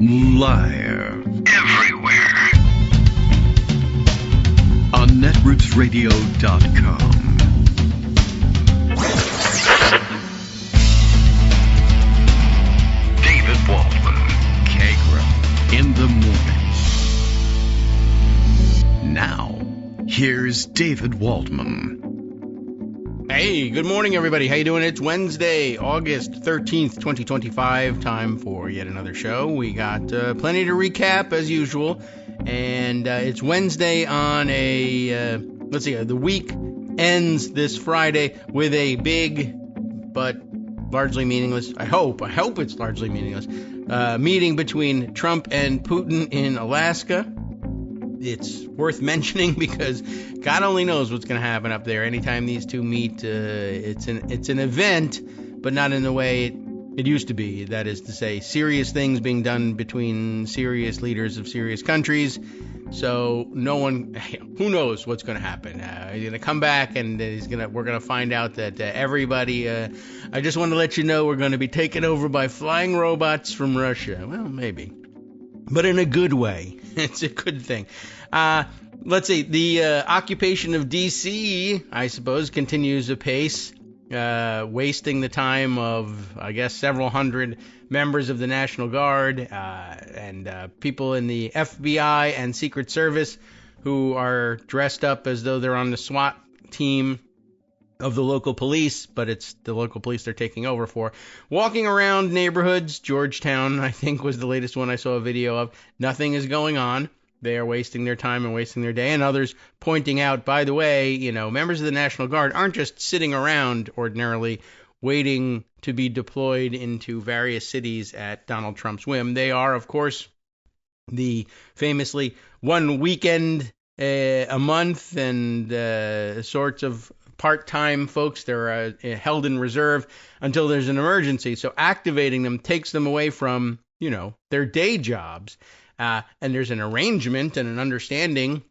Live. Everywhere. On netrootsradio.com. David Waldman. Kagro. In the morning. Now, here's David Waldman. Hey, good morning, everybody. How you doing? It's Wednesday, August 13th, 2025. Time for yet another show. We got plenty to recap, as usual. And it's Wednesday on a, the week ends this Friday with a big, but largely meaningless, I hope it's largely meaningless, meeting between Trump and Putin in Alaska. It's worth mentioning because God only knows what's going to happen up there. Anytime these two meet, it's an event, but not in the way it used to be. That is to say, serious things being done between serious leaders of serious countries. So who knows what's going to happen? He's going to come back and we're going to find out that everybody, I just want to let you know we're going to be taken over by flying robots from Russia. Well, maybe, but in a good way. It's a good thing. Let's see. The occupation of D.C., I suppose, continues apace, wasting the time of, I guess, several hundred members of the National Guard and people in the FBI and Secret Service who are dressed up as though they're on the SWAT team of the local police, but it's the local police they're taking over for, walking around neighborhoods. Georgetown, I think, was the latest one I saw a video of. Nothing is going on. They are wasting their time and wasting their day. And others pointing out, by the way, members of the National Guard aren't just sitting around ordinarily waiting to be deployed into various cities at Donald Trump's whim. They are, of course, the famously one weekend a month and sorts of part-time folks. They're held in reserve until there's an emergency. So activating them takes them away from, their day jobs. And there's an arrangement and an understanding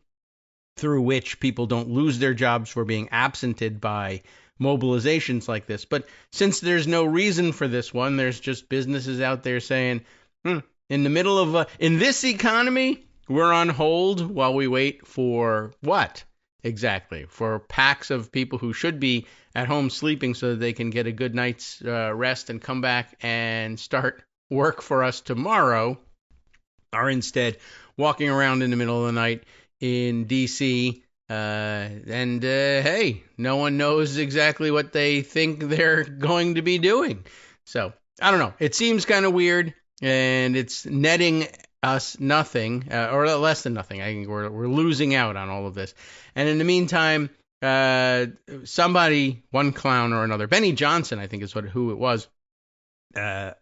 through which people don't lose their jobs for being absented by mobilizations like this. But since there's no reason for this one, there's just businesses out there saying, in the middle of in this economy, we're on hold while we wait for what? Exactly. For packs of people who should be at home sleeping so that they can get a good night's rest and come back and start work for us tomorrow, are instead walking around in the middle of the night in D.C. Hey, no one knows exactly what they think they're going to be doing. So, I don't know. It seems kind of weird, and it's netting us nothing, or less than nothing. I think we're losing out on all of this. And in the meantime, somebody, one clown or another, Benny Johnson, I think is who it was at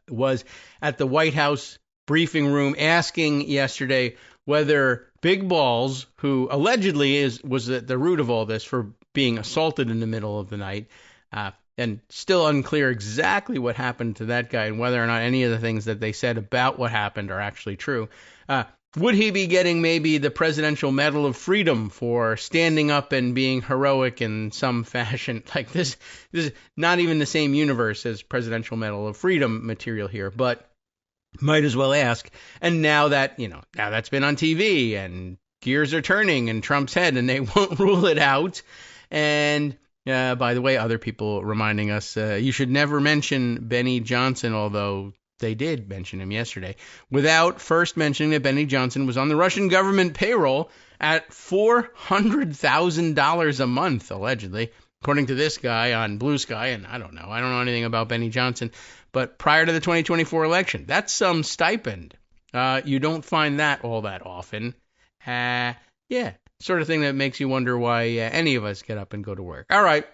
the White House briefing room asking yesterday whether Big Balls, who allegedly was at the root of all this for being assaulted in the middle of the night, and still unclear exactly what happened to that guy and whether or not any of the things that they said about what happened are actually true. Would he be getting maybe the Presidential Medal of Freedom for standing up and being heroic in some fashion? Like this is not even the same universe as Presidential Medal of Freedom material here, but might as well ask. And now that, now that's been on TV and gears are turning in Trump's head and they won't rule it out. And by the way, other people reminding us, you should never mention Benny Johnson, although they did mention him yesterday, without first mentioning that Benny Johnson was on the Russian government payroll at $400,000 a month, allegedly, according to this guy on Blue Sky. And I don't know anything about Benny Johnson, but prior to the 2024 election, that's some stipend. You don't find that all that often. Sort of thing that makes you wonder why any of us get up and go to work. All right.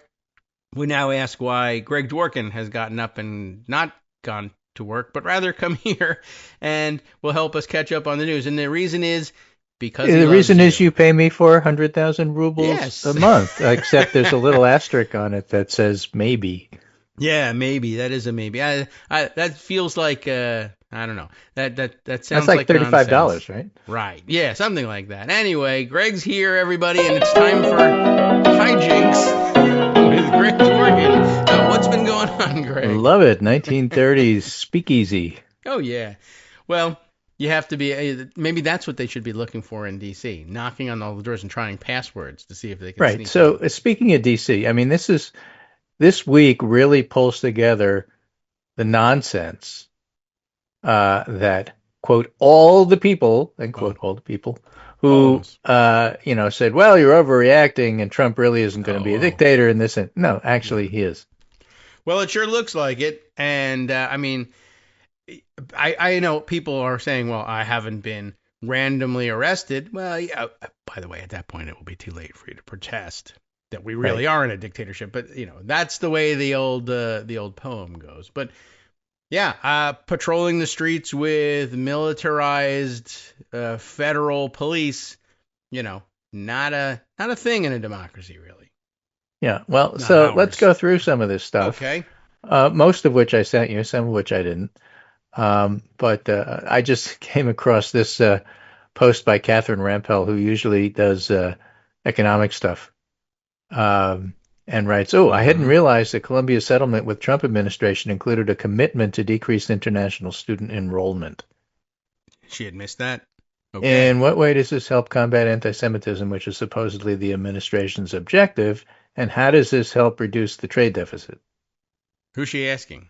We now ask why Greg Dworkin has gotten up and not gone to work, but rather come here and will help us catch up on the news. And the reason is because the reason is you pay me 400,000 rubles a month, except there's a little asterisk on it that says maybe. Yeah, maybe. That is a maybe. That feels like, I don't know. That sounds That's like $35, nonsense. right? Right. Yeah, something like that. Anyway, Greg's here, everybody, and it's time for Hijinks with Greg Dworkin. What's been going on, Greg? Love it. 1930s speakeasy. Oh, yeah. Well, You have to be, maybe that's what they should be looking for in D.C., knocking on all the doors and trying passwords to see if they can Right. sneak So in. speaking of D.C., I mean, this week really pulls together the nonsense that, quote, all the people, end quote, all the people who, said, well, you're overreacting and Trump really isn't going to be a dictator and this and no, actually he is. Well, it sure looks like it. And I mean, I know people are saying, well, I haven't been randomly arrested. Well, yeah, by the way, at that point, it will be too late for you to protest that we really are in a dictatorship. But, that's the way the old poem goes. But yeah, patrolling the streets with militarized federal police, not a thing in a democracy, really. Yeah, well, so let's go through some of this stuff. Okay. Most of which I sent you, some of which I didn't. But I just came across this post by Catherine Rampell, who usually does economic stuff. And writes, I hadn't realized that Columbia's settlement with Trump administration included a commitment to decrease international student enrollment. She had missed that? Okay. In what way does this help combat anti-Semitism, which is supposedly the administration's objective, and how does this help reduce the trade deficit? Who's she asking?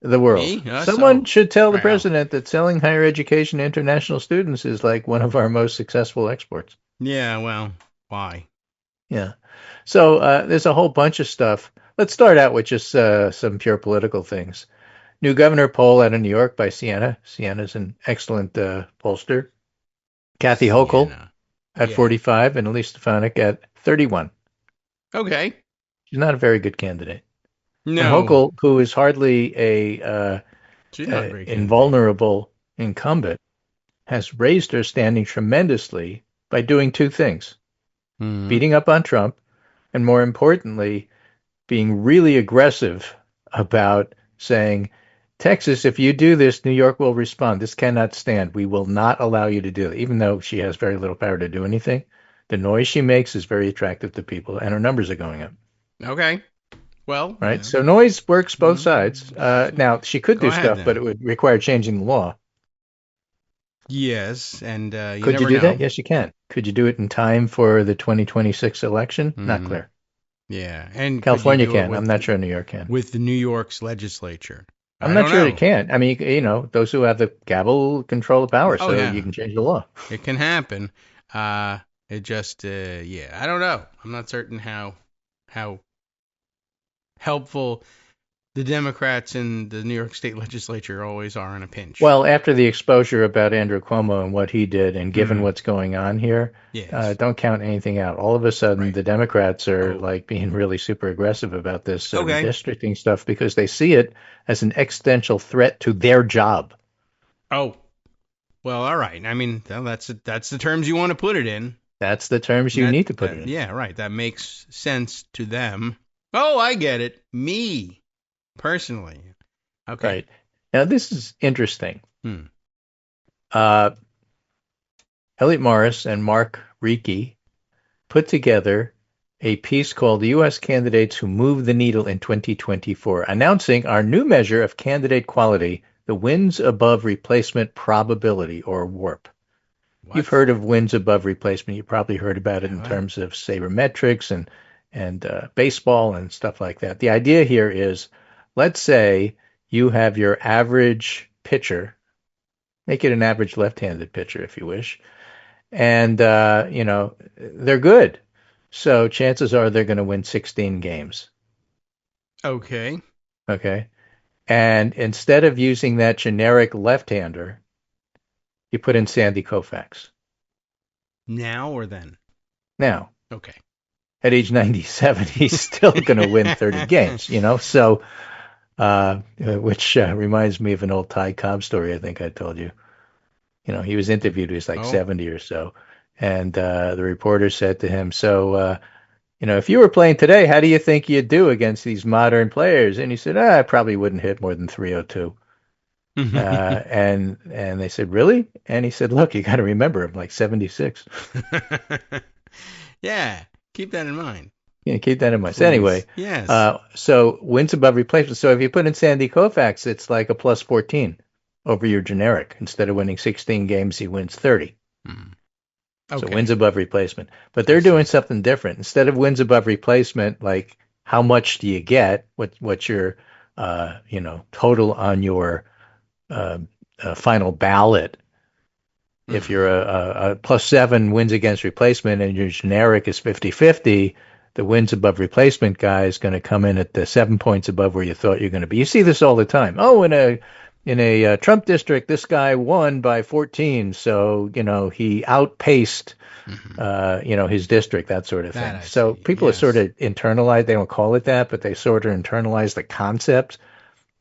The world. Me? Someone should tell the president that selling higher education to international students is like one of our most successful exports. Yeah, well, why? Yeah. So there's a whole bunch of stuff. Let's start out with just some pure political things. New governor poll out of New York by Siena. Siena's an excellent pollster. Kathy Hochul at 45 and Elise Stefanik at 31. Okay. She's not a very good candidate. No. And Hochul, who is hardly a invulnerable incumbent, has raised her standing tremendously by doing two things. Beating up on Trump, and more importantly, being really aggressive about saying, Texas, if you do this, New York will respond. This cannot stand. We will not allow you to do it. Even though she has very little power to do anything, the noise she makes is very attractive to people, and her numbers are going up. Okay. Well. Right. So noise works both sides. Now, she could do stuff, but it would require changing the law. Yes, and could you do that? Yes, you can. Could you do it in time for the 2026 election? Not clear. Yeah, and California can. I'm not sure New York can. With the New York's legislature, I'm not sure it can. I mean, those who have the gavel control the power, so you can change the law. It can happen. It just, I don't know. I'm not certain how helpful the Democrats in the New York State legislature always are in a pinch. Well, after the exposure about Andrew Cuomo and what he did, and given what's going on here, don't count anything out. All of a sudden, the Democrats are like being really super aggressive about this redistricting stuff because they see it as an existential threat to their job. Oh, well, all right. I mean, that's the terms you want to put it in. That's the terms you need to put it in. Yeah, right. That makes sense to them. Oh, I get it. Me. Personally. Okay. Right. Now, this is interesting. Elliot Morris and Mark Reiki put together a piece called The U.S. Candidates Who Moved the Needle in 2024, announcing our new measure of candidate quality, the wins above replacement probability, or WARP. What? You've heard of wins above replacement. You probably heard about it in terms of sabermetrics and baseball and stuff like that. The idea here is, let's say you have your average pitcher, make it an average left-handed pitcher if you wish, and, they're good. So chances are they're going to win 16 games. Okay. And instead of using that generic left-hander, you put in Sandy Koufax. Now or then? Now. Okay. At age 97, he's still going to win 30 games, so... which reminds me of an old Ty Cobb story I think I told you. He was interviewed, he was like 70 or so, and the reporter said to him, so, if you were playing today, how do you think you'd do against these modern players? And he said, I probably wouldn't hit more than 302. And they said, really? And he said, look, you got to remember, I'm like 76. Yeah, keep that in mind. Yeah, keep that in mind. So anyway, yes. So wins above replacement. So if you put in Sandy Koufax, it's like a plus 14. over your generic. Instead of winning 16 games, he wins 30. Okay. So wins above replacement. But they're doing something different. Instead of wins above replacement, like how much do you get? What's your total on your final ballot? If you're a +7 wins against replacement and your generic is 50-50, the wins above replacement guy is going to come in at the 7 points above where you thought you're going to be. You see this all the time. Oh, in a Trump district, this guy won by 14, so he outpaced his district, that sort of thing. So people are sort of internalized. They don't call it that, but they sort of internalize the concept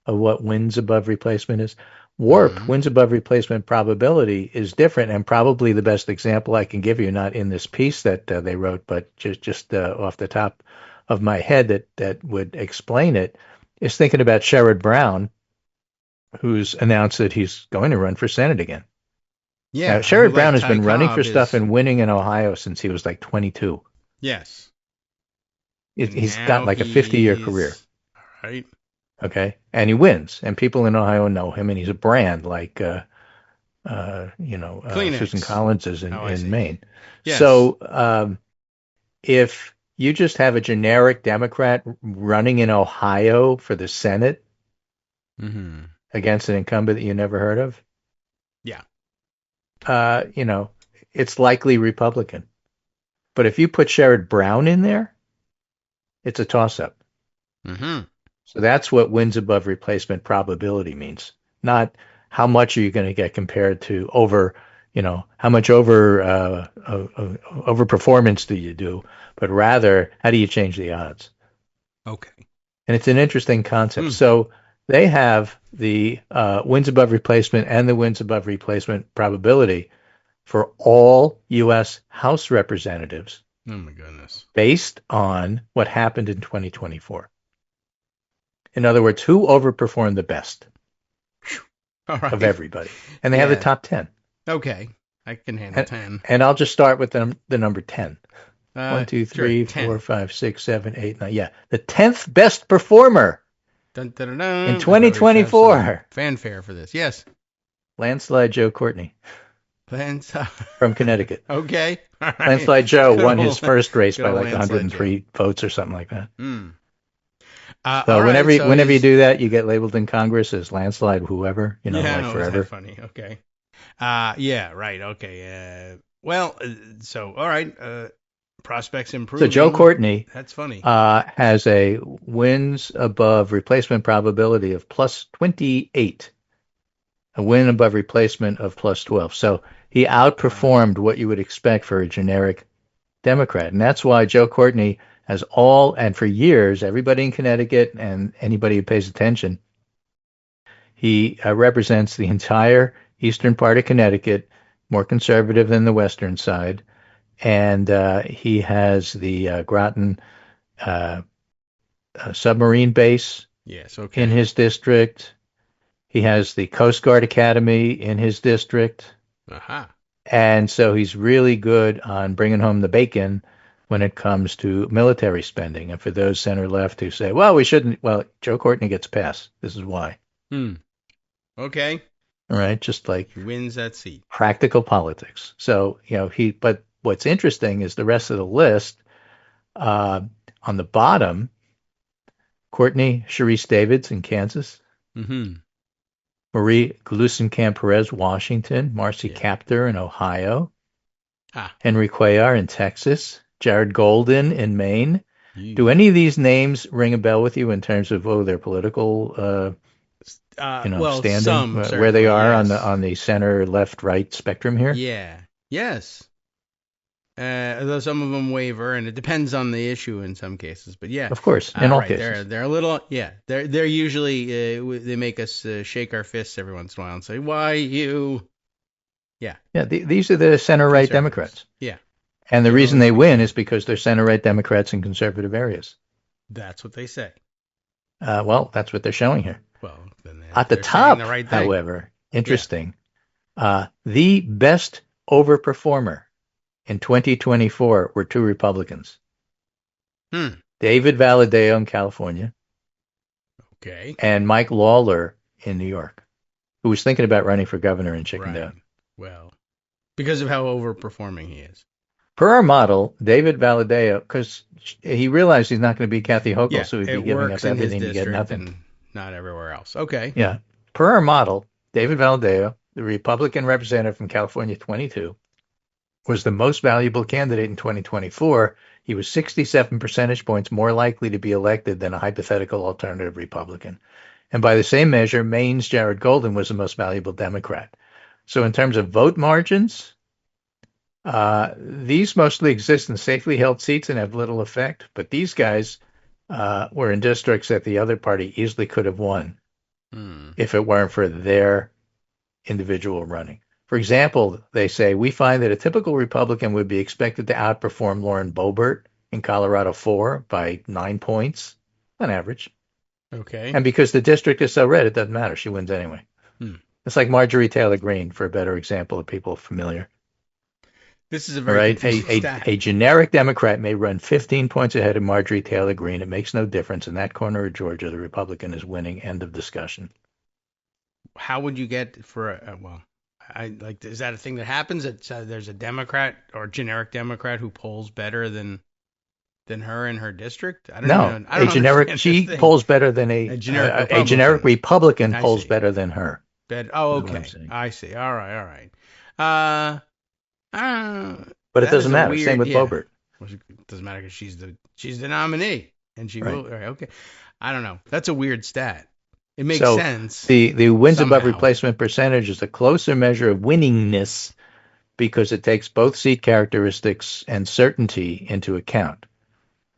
of what wins above replacement is. Warp, wins above replacement probability, is different, and probably the best example I can give you, not in this piece that they wrote, but just off the top of my head that would explain it, is thinking about Sherrod Brown, who's announced that he's going to run for Senate again. Yeah, now, Sherrod Brown has been running for stuff and winning in Ohio since he was like 22. Yes. He's got like a 50-year career. All right. Okay, and he wins, and people in Ohio know him, and he's a brand like Susan Collins is in Maine. Yes. So if you just have a generic Democrat running in Ohio for the Senate against an incumbent that you never heard of, it's likely Republican. But if you put Sherrod Brown in there, it's a toss-up. So that's what wins above replacement probability means. Not how much are you going to get compared to how much overperformance do you do, but rather how do you change the odds? Okay. And it's an interesting concept. So they have the wins above replacement and the wins above replacement probability for all U.S. House representatives. Oh my goodness. Based on what happened in 2024. In other words, who overperformed the best of everybody? And they have the top 10. Okay. I can handle 10. And I'll just start with the number 10. 1, 2, 3, sure, 4, 5, 6, 7, 8, 9. Yeah. The 10th best performer dun, dun, dun, dun. in 2024. Fanfare for this. Yes. Landslide Joe Courtney. From Connecticut. Okay. All right. Landslide Joe won his first race by like 103 votes or something like that. So whenever you do that, you get labeled in Congress as landslide whoever, like forever. That's funny. Okay. Yeah, right. Okay. So all right. Prospects improving. So Joe Courtney, that's funny, has a wins above replacement probability of +28, a win above replacement of +12. So he outperformed what you would expect for a generic Democrat, and that's why Joe Courtney has and for years, everybody in Connecticut and anybody who pays attention, he represents the entire eastern part of Connecticut, more conservative than the western side, and he has the Groton submarine base in his district. He has the Coast Guard Academy in his district. And so he's really good on bringing home the bacon when it comes to military spending. And for those center-left who say, well, we shouldn't, Joe Courtney gets a pass. This is why. Okay. All right, just like he wins that seat. Practical politics. So, but what's interesting is the rest of the list. On the bottom, Courtney Sharice Davids in Kansas. Marie Gluesenkamp Perez, Washington. Marcy Kaptur in Ohio. Henry Cuellar in Texas. Jared Golden in Maine. Do any of these names ring a bell with you in terms of their political standing, some, where they are on the center, left, right spectrum here? Yeah. Yes. Though some of them waver, and it depends on the issue in some cases. But yeah, of course, in all cases, they're a little They're usually they make us shake our fists every once in a while and say, "Why you?" Yeah. These are the center right Democrats. Yeah. And the reason they win is because they're center right Democrats in conservative areas. That's what they say. That's what they're showing here. Well, then at the top, however, interesting. The best overperformer in 2024 were two Republicans. David Valadao in California. Okay. And Mike Lawler in New York. who was thinking about running for governor and chickened Right. out. Well, because of how overperforming he is. Per our model, David Valadao, because he realized he's not going to beat Kathy Hochul, Yeah, so he'd be it giving works up in his everything to get district nothing. and not everywhere else. Okay. Yeah. Per our model, David Valadao, the Republican representative from California 22, was the most valuable candidate in 2024. He was 67 percentage points more likely to be elected than a hypothetical alternative Republican. And by the same measure, Maine's Jared Golden was the most valuable Democrat. So in terms of vote margins, these mostly exist in safely held seats and have little effect. But these guys were in districts that the other party easily could have won if it weren't for their individual running. For example, they say, we find that a typical Republican would be expected to outperform Lauren Boebert in Colorado 4 by 9 points on average. Okay. And because the district is so red, it doesn't matter. She wins anyway. It's like Marjorie Taylor Greene, for a better example of people familiar. This is a very confusing stat. A generic Democrat may run 15 points ahead of Marjorie Taylor Greene. It makes no difference. In that corner of Georgia, the Republican is winning. End of discussion. How would you get for is that a thing that happens? That there's a Democrat or generic Democrat who polls better than her in her district? I don't a generic. She polls better than a generic Republican polls better than her. Oh, okay. I see. All right. But it doesn't matter. Same with Boebert. It doesn't matter because she's the nominee and she will. Right, okay. I don't know. That's a weird stat. It makes sense. The wins above replacement percentage is a closer measure of winningness because it takes both seat characteristics and certainty into account.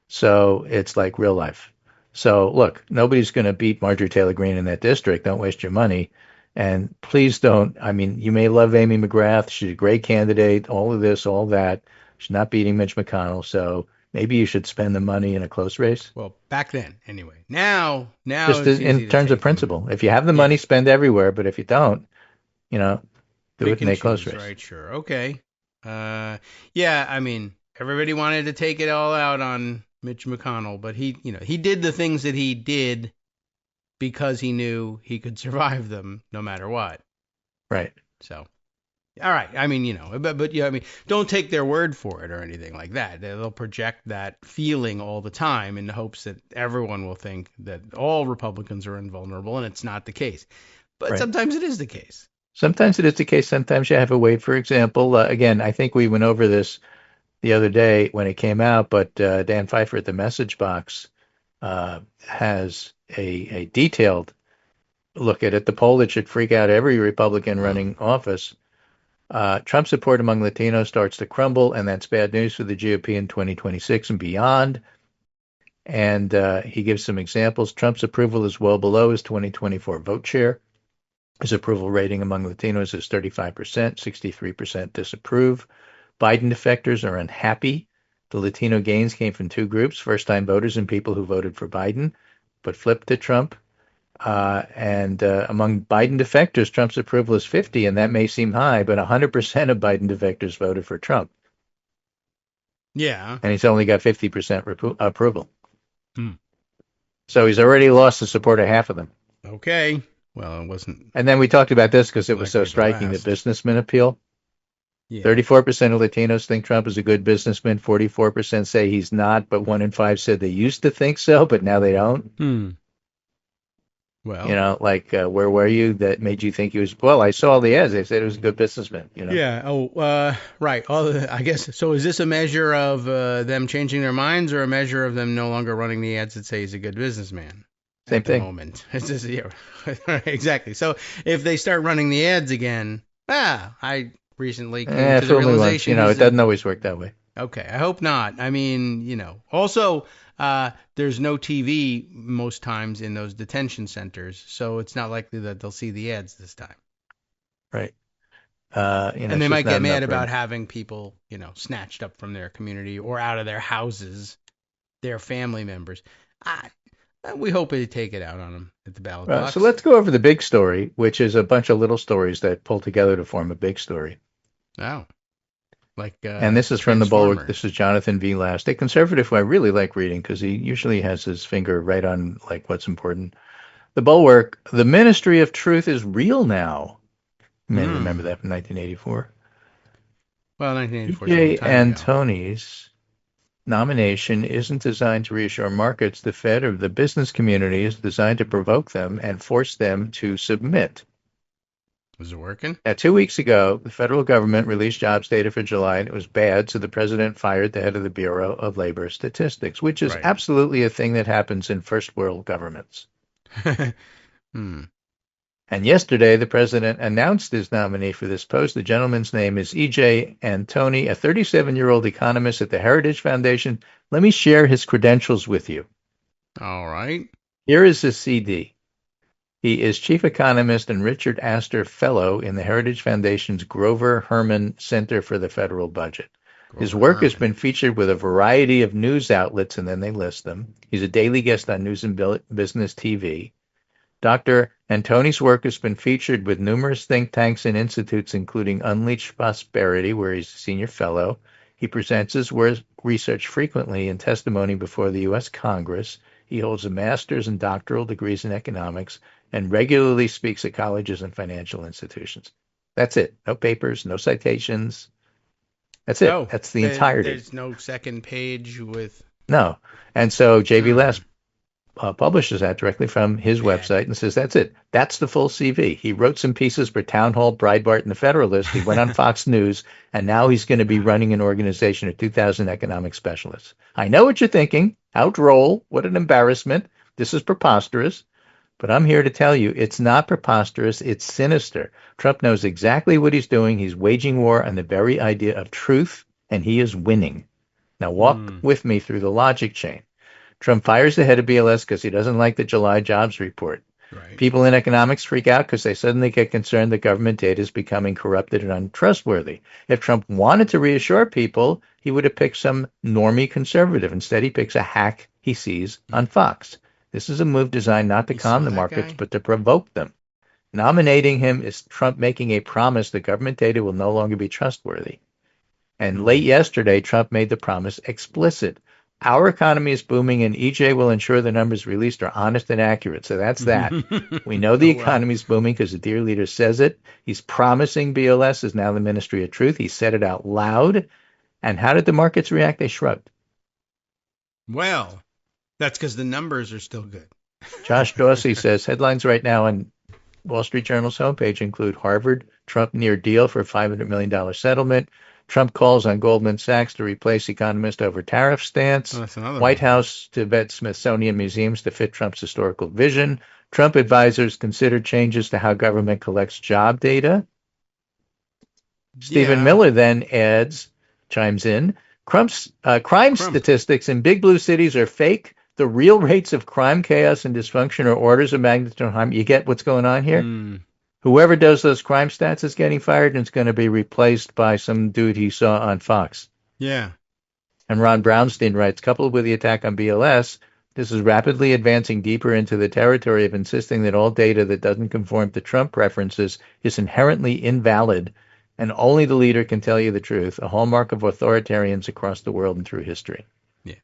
So it's like real life. So look, nobody's going to beat Marjorie Taylor Greene in that district. Don't waste your money. And please don't. I mean, you may love Amy McGrath. She's a great candidate. All of this, all that. She's not beating Mitch McConnell. So maybe you should spend the money in a close race. Well, back then, anyway. Now, just in terms of principle. If you have the money, spend everywhere. But if you don't, do it in a close race. Right, sure. Okay. I mean, everybody wanted to take it all out on Mitch McConnell, but he did the things that he did because he knew he could survive them no matter what. Right. So, all right. I mean, but I mean, don't take their word for it or anything like that. They'll project that feeling all the time in the hopes that everyone will think that all Republicans are invulnerable, and it's not the case. But sometimes it is the case. Sometimes it is the case. Sometimes you have to wait. For example, again, I think we went over this the other day when it came out, but Dan Pfeiffer at the Message Box has a detailed look at it. The poll that should freak out every Republican running office. Trump support among Latinos starts to crumble, and that's bad news for the GOP in 2026 and beyond. And he gives some examples. Trump's approval is well below his 2024 vote share. His approval rating among Latinos is 35%, 63% disapprove. Biden defectors are unhappy. The Latino gains came from two groups, first-time voters and people who voted for Biden, but flipped to Trump. And among Biden defectors, Trump's approval is 50, and that may seem high, but 100% of Biden defectors voted for Trump. Yeah. And he's only got 50% approval. So he's already lost the support of half of them. Okay. Well, it wasn't. And then we talked about this because it was so striking, the businessman appeal. Yeah. 34% of Latinos think Trump is a good businessman. 44% say he's not, but 1 in 5 said they used to think so, but now they don't. Well, where were you that made you think he was? Well, I saw the ads. They said he was a good businessman. Yeah. Oh, right. I guess. So is this a measure of them changing their minds, or a measure of them no longer running the ads that say he's a good businessman? Same thing. Moment. It's just, exactly. So if they start running the ads again, I recently came to the realization. It doesn't always work that way. Okay, I hope not. I mean, also there's no TV most times in those detention centers, so it's not likely that they'll see the ads this time. Right. And they might get mad about having people, snatched up from their community or out of their houses, their family members. We hope they take it out on them at the ballot box. So let's go over the big story, which is a bunch of little stories that pull together to form a big story. Oh. And this is from the Bulwark. This is Jonathan V. Last, a conservative who I really like reading because he usually has his finger right on what's important. The Bulwark, the Ministry of Truth is real now. You may remember that from 1984. Well, 1984 is a long E.J. time ago. Antoni's nomination isn't designed to reassure markets. The Fed or the business community is designed to provoke them and force them to submit. Is it working? Now, 2 weeks ago, the federal government released jobs data for July, and it was bad, so the president fired the head of the Bureau of Labor Statistics, which is absolutely a thing that happens in first world governments. And yesterday, the president announced his nominee for this post. The gentleman's name is E.J. Antoni, a 37-year-old economist at the Heritage Foundation. Let me share his credentials with you. All right. Here is his CD. He is chief economist and Richard Astor Fellow in the Heritage Foundation's Grover Herman Center for the Federal Budget. His work has been featured with a variety of news outlets, and then they list them. He's a daily guest on News and Business TV. Dr. Antoni's work has been featured with numerous think tanks and institutes, including Unleashed Prosperity, where he's a senior fellow. He presents his research frequently in testimony before the U.S. Congress. He holds a master's and doctoral degrees in economics and regularly speaks at colleges and financial institutions. That's it. No papers, no citations. That's it. That's the entirety. There's no second page with... No. And so J.B. Last publishes that directly from his website and says, that's it. That's the full CV. He wrote some pieces for Town Hall, Breitbart, and the Federalist. He went on Fox News, and now he's going to be running an organization of 2,000 economic specialists. I know what you're thinking. Outroll. What an embarrassment. This is preposterous. But I'm here to tell you, it's not preposterous. It's sinister. Trump knows exactly what he's doing. He's waging war on the very idea of truth, and he is winning. Now walk with me through the logic chain. Trump fires the head of BLS because he doesn't like the July jobs report. Right. People in economics freak out because they suddenly get concerned that government data is becoming corrupted and untrustworthy. If Trump wanted to reassure people, he would have picked some normie conservative. Instead, he picks a hack he sees on Fox. This is a move designed not to calm the markets, but to provoke them. Nominating him is Trump making a promise that government data will no longer be trustworthy. And late yesterday, Trump made the promise explicit. Our economy is booming, and EJ will ensure the numbers released are honest and accurate. So that's that. We know the economy is booming because the dear leader says it. He's promising BLS is now the Ministry of Truth. He said it out loud. And how did the markets react? They shrugged. Well, that's because the numbers are still good. Josh Dorsey says headlines right now on Wall Street Journal's homepage include Harvard, Trump near deal for $500 million settlement. Trump calls on Goldman Sachs to replace economist over tariff stance. White House to vet Smithsonian museums to fit Trump's historical vision. Trump advisors consider changes to how government collects job data. Stephen Miller then chimes in, crime statistics in big blue cities are fake. The real rates of crime, chaos, and dysfunction are orders of magnitude harm. You get what's going on here? Whoever does those crime stats is getting fired, and it's going to be replaced by some dude he saw on Fox. Yeah. And Ron Brownstein writes, coupled with the attack on BLS, this is rapidly advancing deeper into the territory of insisting that all data that doesn't conform to Trump preferences is inherently invalid, and only the leader can tell you the truth, a hallmark of authoritarians across the world and through history. Yeah.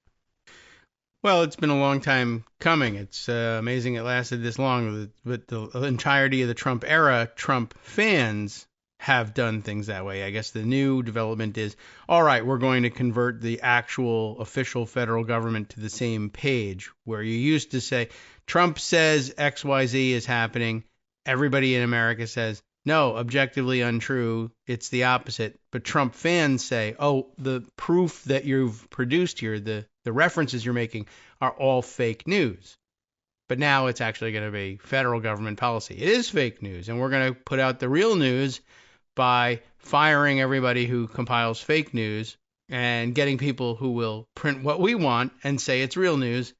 Well, it's been a long time coming. It's amazing it lasted this long. But the entirety of the Trump era, Trump fans have done things that way. I guess the new development is, all right, we're going to convert the actual official federal government to the same page, where you used to say, Trump says XYZ is happening. Everybody in America says, no, objectively untrue. It's the opposite. But Trump fans say, oh, the proof that you've produced here, the references you're making are all fake news. But now it's actually going to be federal government policy. It is fake news, and we're going to put out the real news by firing everybody who compiles fake news and getting people who will print what we want and say it's real news,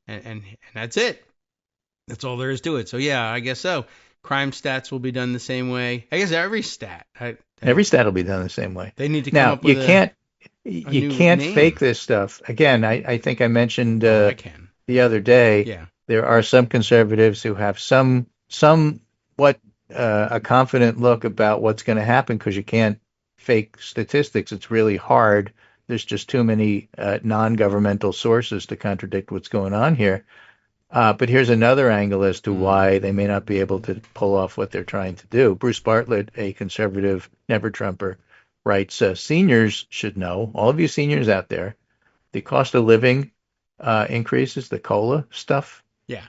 and that's it. That's all there is to it. So, yeah, I guess so. Crime stats will be done the same way. I guess every stat. Every stat will be done the same way. They need to come up with you can't fake this stuff. Again, I think I mentioned the other day, there are some conservatives who have somewhat a confident look about what's going to happen because you can't fake statistics. It's really hard. There's just too many non-governmental sources to contradict what's going on here. But here's another angle as to why they may not be able to pull off what they're trying to do. Bruce Bartlett, a conservative never-Trumper, writes, seniors should know, all of you seniors out there, the cost of living increases, the COLA stuff, Yeah.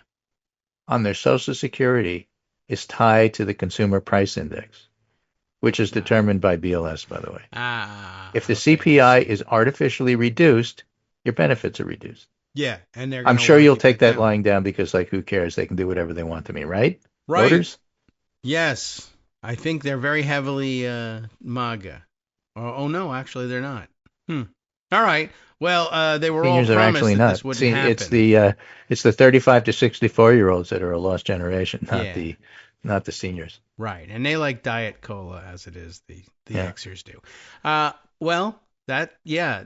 on their Social Security is tied to the Consumer Price Index, which is determined by BLS, by the way. If the CPI is artificially reduced, your benefits are reduced. Yeah, and I'm sure you'll take that lying down because, like, who cares? They can do whatever they want to me, right? Right. Voters? Yes. I think they're very heavily MAGA. Oh, no, actually, they're not. All right. Well, they were Seniors all are promised actually that not. this wouldn't happen. It's the 35 to 64-year-olds that are a lost generation, not the seniors. Right, and they like Diet Cola as it is. The Xers do.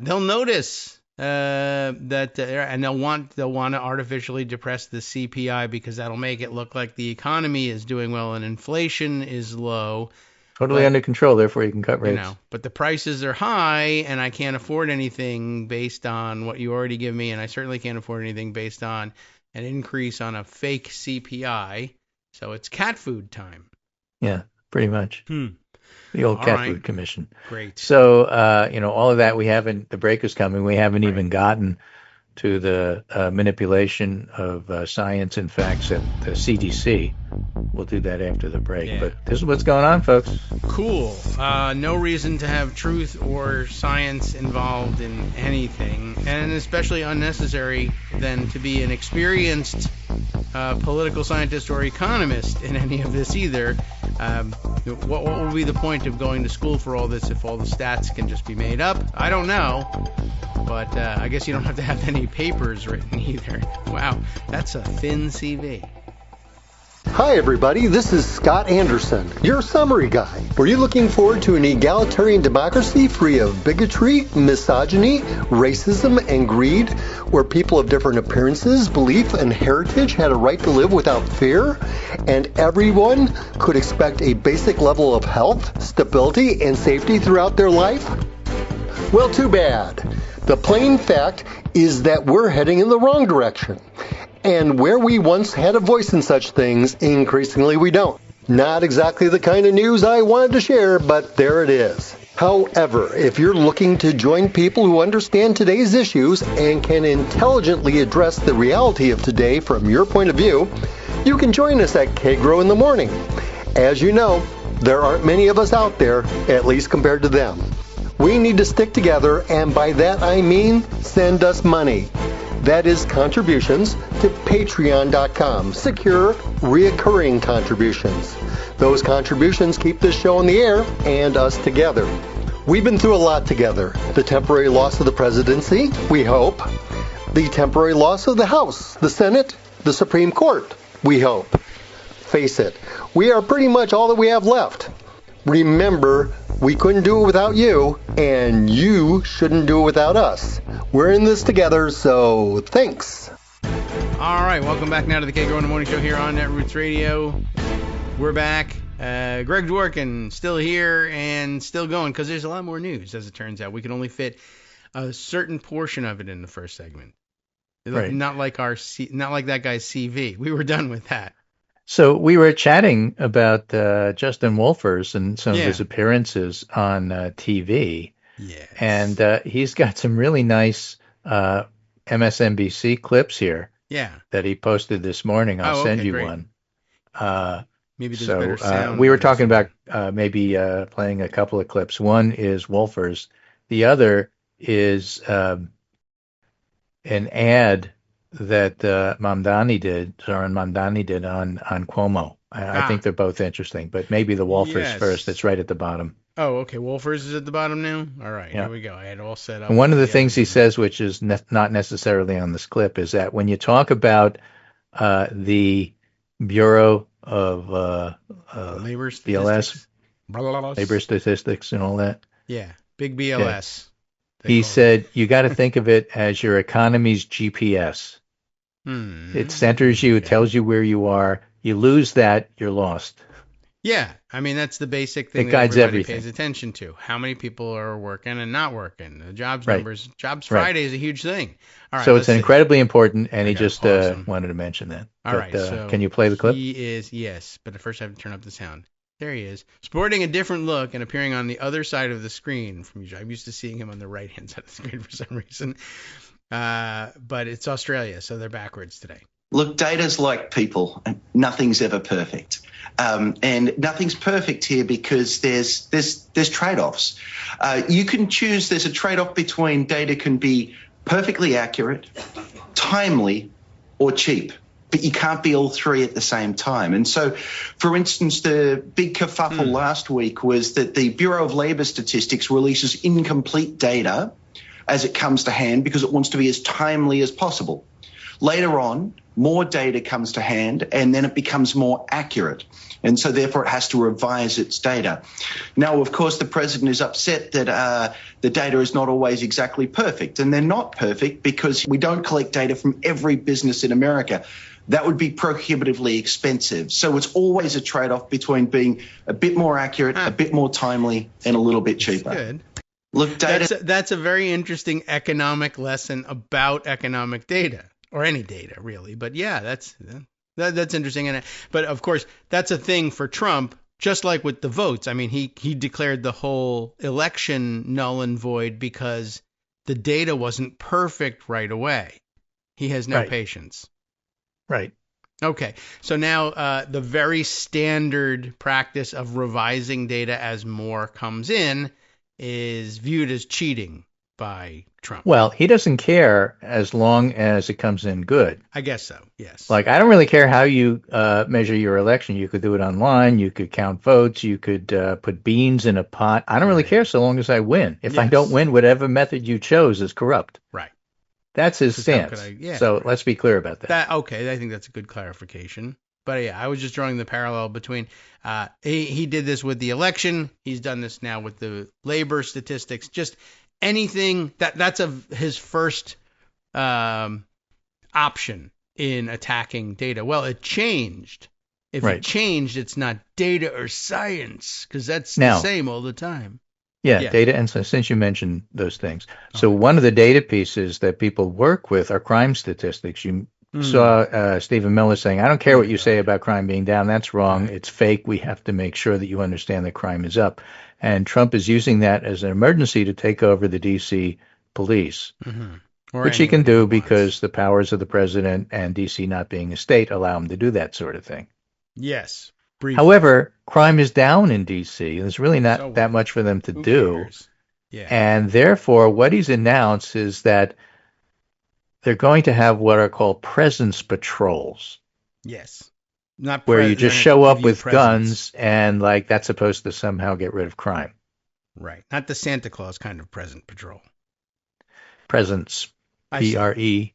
They'll notice that, and they'll want to artificially depress the CPI because that'll make it look like the economy is doing well and inflation is low. Totally under control, therefore you can cut rates. But the prices are high, and I can't afford anything based on what you already give me, and I certainly can't afford anything based on an increase on a fake CPI. So it's cat food time. Yeah, pretty much. The old cat food commission. Great. So, all of that the break is coming. We haven't even gotten to the manipulation of science and facts at the CDC. We'll do that after the break. Yeah. But this is what's going on, folks. Cool. No reason to have truth or science involved in anything, and especially unnecessary then to be an experienced political scientist or economist in any of this either. What will be the point of going to school for all this if all the stats can just be made up? I don't know. But I guess you don't have to have any papers written either. Wow, that's a thin CV. Hi everybody, this is Scott Anderson, your summary guy. Were you looking forward to an egalitarian democracy free of bigotry, misogyny, racism, and greed, where people of different appearances, belief, and heritage had a right to live without fear, and everyone could expect a basic level of health, stability, and safety throughout their life? Well, too bad. The plain fact is that we're heading in the wrong direction. And where we once had a voice in such things, increasingly we don't. Not exactly the kind of news I wanted to share, but there it is. However, if you're looking to join people who understand today's issues and can intelligently address the reality of today from your point of view, you can join us at Kagro in the morning. As you know, there aren't many of us out there, at least compared to them. We need to stick together, and by that I mean send us money. That is contributions to patreon.com, secure, reoccurring contributions. Those contributions keep this show on the air and us together. We've been through a lot together. The temporary loss of the presidency, we hope. The temporary loss of the House, the Senate, the Supreme Court, we hope. Face it, we are pretty much all that we have left. Remember, we couldn't do it without you, and you shouldn't do it without us. We're in this together, so thanks. All right, welcome back now to the Kagro in the Morning Show here on Netroots Radio. We're back. Greg Dworkin still here and still going because there's a lot more news, as it turns out. We can only fit a certain portion of it in the first segment. Right. Not like that guy's CV. We were done with that. So we were chatting about Justin Wolfers and some of his appearances on TV. Yes. And he's got some really nice MSNBC clips here. Yeah. That he posted this morning. I'll send you great. one. Maybe there's better sound. We were talking about maybe playing a couple of clips. One is Wolfers. The other is an ad that Zoran Mamdani did on Cuomo. I think they're both interesting, but maybe the Wolfers first. It's right at the bottom. Oh, okay. Wolfers is at the bottom now? All right, Here we go. I had it all set up. And one of the things he says, which is not necessarily on this clip, is that when you talk about the Bureau of Labor Statistics. BLS, Labor Statistics and all that. Yeah, big BLS. He said, you got to think of it as your economy's GPS. It centers you. It tells you where you are. You lose that, you're lost. Yeah, I mean that's the basic thing It that guides everybody everything. pays attention to. How many people are working and not working? The jobs Right. numbers. Jobs Right. Friday is a huge thing. All right, So let's it's see. incredibly important, and I he gotta just pause him. wanted to mention that. All right, so can you play the clip? he is, yes, but first I have to turn up the sound. There he is, sporting a different look and appearing on the other side of the screen from usual. I'm used to seeing him on the right-hand side of the screen for some reason. But it's Australia, so they're backwards today. Look, data's like people, and nothing's ever perfect. And nothing's perfect here because there's trade-offs. You can choose, there's a trade-off between data can be perfectly accurate, timely, or cheap. But you can't be all three at the same time. And so, for instance, the big kerfuffle last week was that the Bureau of Labor Statistics releases incomplete data as it comes to hand because it wants to be as timely as possible. Later on, more data comes to hand and then it becomes more accurate. And so therefore it has to revise its data. Now, of course, the president is upset that the data is not always exactly perfect. And they're not perfect because we don't collect data from every business in America. That would be prohibitively expensive. So it's always a trade-off between being a bit more accurate, a bit more timely, and a little bit cheaper. Good. Look, data. That's a very interesting economic lesson about economic data, or any data really. But yeah, that's interesting. But of course, that's a thing for Trump. Just like with the votes, I mean, he declared the whole election null and void because the data wasn't perfect right away. He has no patience. Right. Okay. So now the very standard practice of revising data as more comes in is viewed as cheating by Trump. Well, he doesn't care as long as it comes in good. I guess so, yes. Like, I don't really care how you measure your election. You could do it online. You could count votes. You could put beans in a pot. I don't really care so long as I win. If I don't win, whatever method you chose is corrupt. Right. That's his stance. So let's be clear about that. Okay, I think that's a good clarification. But yeah, I was just drawing the parallel between he did this with the election. He's done this now with the labor statistics. Just anything that's his first option in attacking data. Well, it changed. If it changed, it's not data or science because that's the same all the time. Yeah, data and since you mentioned those things. So one of the data pieces that people work with are crime statistics. You saw Stephen Miller saying, I don't care what you say about crime being down. That's wrong. It's fake. We have to make sure that you understand that crime is up. And Trump is using that as an emergency to take over the D.C. police, which he can do because the powers of the president and D.C. not being a state allow him to do that sort of thing. Yes. Briefly. However, crime is down in D.C. There's really not that much for them to do. Yeah. And therefore, what he's announced is that they're going to have what are called presence patrols. Yes. Not where you just show up with guns and like that's supposed to somehow get rid of crime. Right. Not the Santa Claus kind of present patrol. Presence. PRESENCE.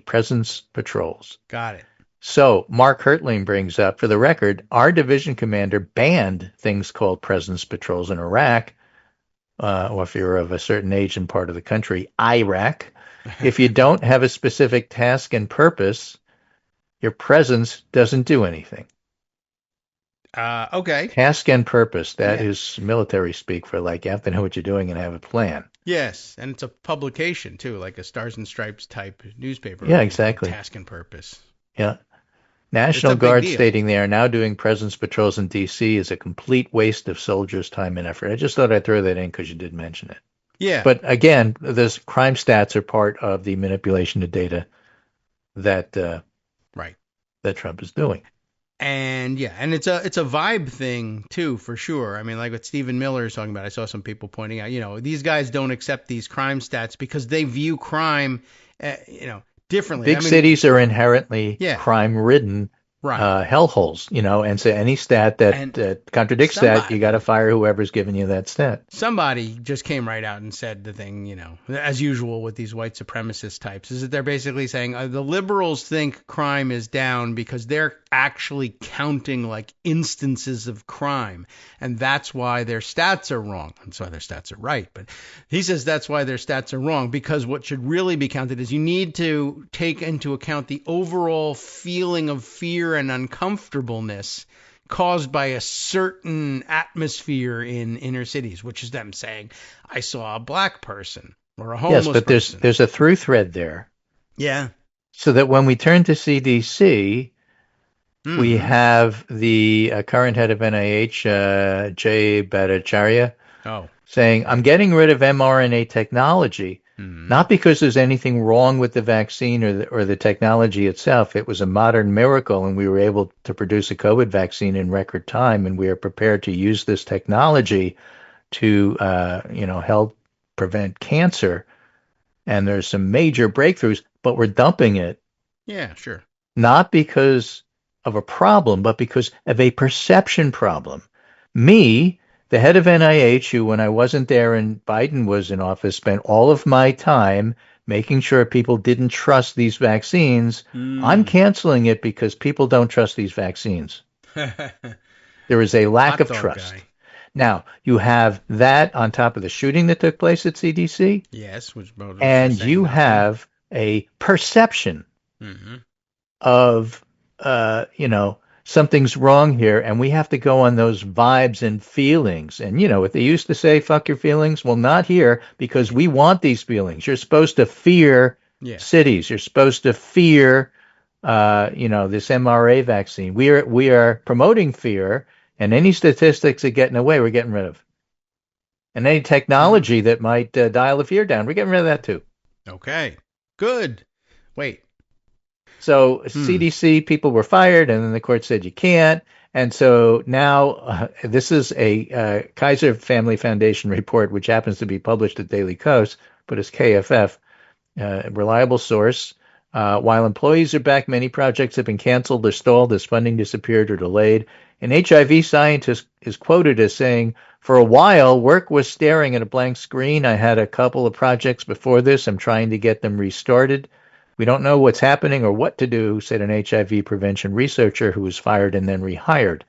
Presence patrols. Got it. So Mark Hertling brings up, for the record, our division commander banned things called presence patrols in Iraq, or if you're of a certain age and part of the country, Iraq. If you don't have a specific task and purpose, your presence doesn't do anything. Okay. Task and purpose, that is military speak for like you have to know what you're doing and have a plan. Yes, and it's a publication too, like a Stars and Stripes type newspaper. Yeah, exactly. Task and purpose. Yeah. National Guard stating they are now doing presence patrols in D.C. is a complete waste of soldiers' time and effort. I just thought I'd throw that in because you did mention it. Yeah. But again, this crime stats are part of the manipulation of data that that Trump is doing. And and it's a vibe thing too, for sure. I mean, like what Stephen Miller is talking about. I saw some people pointing out, these guys don't accept these crime stats because they view crime, differently. Big cities are inherently crime-ridden hellholes, and so any stat that contradicts that, you got to fire whoever's giving you that stat. Somebody just came right out and said the thing, as usual with these white supremacist types, is that they're basically saying the liberals think crime is down because they're actually counting like instances of crime, and that's why their stats are wrong. That's why their stats are right, but he says that's why their stats are wrong, because what should really be counted is you need to take into account the overall feeling of fear and uncomfortableness caused by a certain atmosphere in inner cities, which is them saying, I saw a black person or a homeless Yes, but person. there's a through thread there. Yeah. So that when we turn to CDC, we have the current head of NIH, Jay Bhattacharya, saying, I'm getting rid of mRNA technology, not because there's anything wrong with the vaccine or the technology itself. It was a modern miracle, and we were able to produce a COVID vaccine in record time, and we are prepared to use this technology to help prevent cancer. And there's some major breakthroughs, but we're dumping it. Yeah, sure. Not because of a problem, but because of a perception problem. Me, the head of NIH, who when I wasn't there and Biden was in office, spent all of my time making sure people didn't trust these vaccines. I'm canceling it because people don't trust these vaccines. There is a lack of trust. Guy. Now, you have that on top of the shooting that took place at CDC. Yes, which and you have a perception of, something's wrong here, and we have to go on those vibes and feelings. And, what they used to say, fuck your feelings. Well, not here, because we want these feelings. You're supposed to fear cities. You're supposed to fear, this mRNA vaccine. We are promoting fear. And any statistics that get in the way, we're getting rid of. And any technology that might dial the fear down, we're getting rid of that too. Okay, good. Wait. So CDC people were fired, and then the court said you can't. And so now this is a Kaiser Family Foundation report, which happens to be published at Daily Kos, but it's KFF, a reliable source. While employees are back, many projects have been canceled or stalled as funding disappeared or delayed. An HIV scientist is quoted as saying, for a while, work was staring at a blank screen. I had a couple of projects before this. I'm trying to get them restarted. We don't know what's happening or what to do, said an HIV prevention researcher who was fired and then rehired.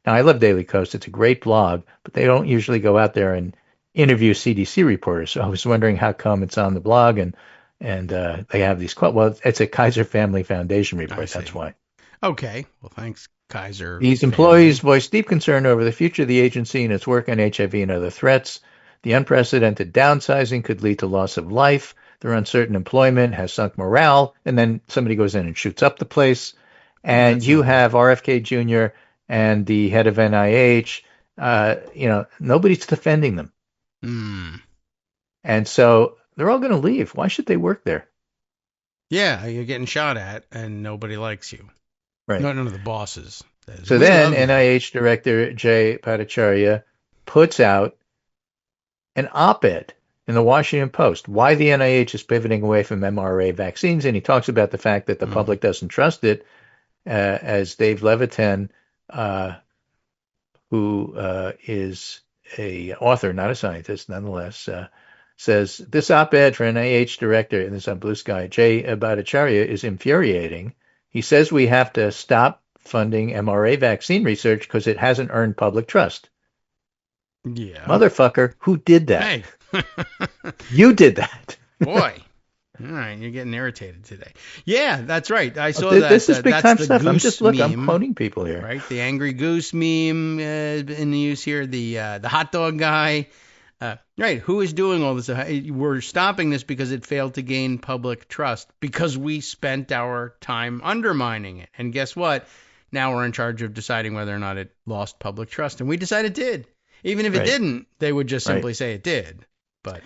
Now, I love Daily Kos. It's a great blog, but they don't usually go out there and interview CDC reporters. So I was wondering how come it's on the blog and they have these quotes. Well, it's a Kaiser Family Foundation report. That's why. Okay. Well, thanks, Kaiser. These employees voiced deep concern over the future of the agency and its work on HIV and other threats. The unprecedented downsizing could lead to loss of life. Their uncertain employment has sunk morale. And then somebody goes in and shoots up the place. And you have RFK Jr. and the head of NIH. Nobody's defending them. And so they're all going to leave. Why should they work there? Yeah, you're getting shot at, and nobody likes you. Right. None of the bosses. So then NIH Director Jay Bhattacharya puts out an op-ed in the Washington Post, why the NIH is pivoting away from mRNA vaccines, and he talks about the fact that the public doesn't trust it, as Dave Levitin, who is a author, not a scientist, nonetheless, says, this op-ed for NIH Director, and this is on Blue Sky, Jay Bhattacharya, is infuriating. He says we have to stop funding mRNA vaccine research because it hasn't earned public trust. Yeah. Motherfucker, who did that? Hey. You did that. Boy. All right, you're getting irritated today. Yeah, that's right. I saw that. That. This is big time stuff. I'm meme, quoting people here. Right, the angry goose meme in the use here. The hot dog guy. Right, who is doing all this? We're stopping this because it failed to gain public trust because we spent our time undermining it. And guess what? Now we're in charge of deciding whether or not it lost public trust. And we decided it did. Even if it didn't, they would just simply say it did. But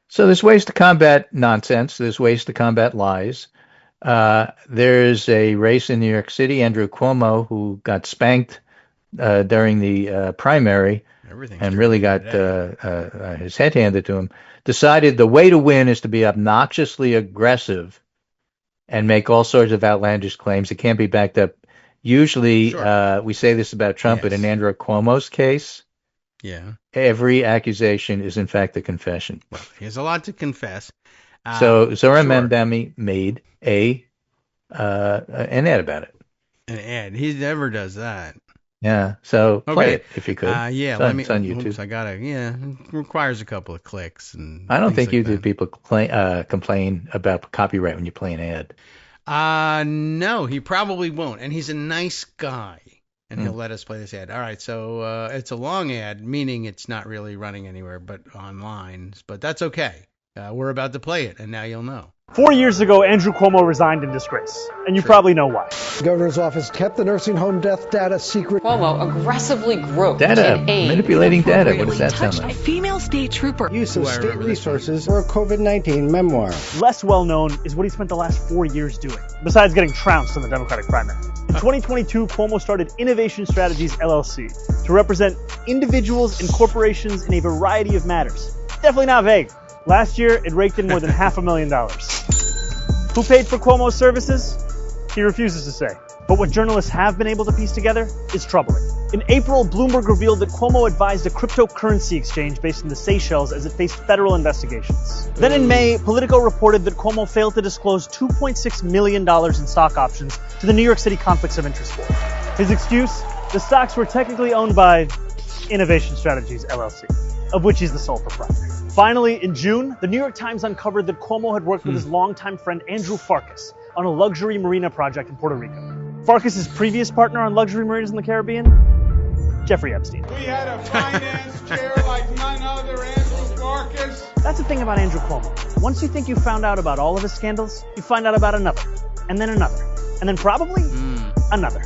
so there's ways to combat nonsense. There's ways to combat lies. There's a race in New York City, Andrew Cuomo, who got spanked during the primary and really got his head handed to him, decided the way to win is to be obnoxiously aggressive and make all sorts of outlandish claims that can't be backed up. Usually, we say this about Trump, but in Andrew Cuomo's case, every accusation is in fact a confession. Well, he has a lot to confess. So Zohar Mamdani made an ad about it. An ad? He never does that. Yeah. So play it if you could. Yeah. It's on YouTube. Oops, I gotta. Yeah. It requires a couple of clicks and. I don't think YouTube people complain about copyright when you play an ad. No, he probably won't. And he's a nice guy. and he'll let us play this ad. All right, so it's a long ad, meaning it's not really running anywhere but online, but that's okay. We're about to play it, and now you'll know. 4 years ago, Andrew Cuomo resigned in disgrace, and you probably know why. The governor's office kept the nursing home death data secret. Cuomo aggressively groped Data, in aid manipulating data. What does that sound A like? female state trooper. Use of state resources for a COVID-19 memoir. Less well known is what he spent the last 4 years doing, besides getting trounced in the Democratic primary. In 2022, Cuomo started Innovation Strategies LLC to represent individuals and corporations in a variety of matters. Definitely not vague. Last year, it raked in more than $500,000. Who paid for Cuomo's services? He refuses to say. But what journalists have been able to piece together is troubling. In April, Bloomberg revealed that Cuomo advised a cryptocurrency exchange based in the Seychelles as it faced federal investigations. Then in May, Politico reported that Cuomo failed to disclose $2.6 million in stock options to the New York City Conflicts of Interest Board. His excuse? The stocks were technically owned by Innovation Strategies LLC, of which he's the sole proprietor. Finally, in June, the New York Times uncovered that Cuomo had worked with his longtime friend Andrew Farkas on a luxury marina project in Puerto Rico. Farkas' previous partner on luxury marinas in the Caribbean? Jeffrey Epstein. We had a finance chair like none other, Andrew Farkas. That's the thing about Andrew Cuomo. Once you think you found out about all of his scandals, you find out about another, and then another, and then probably another.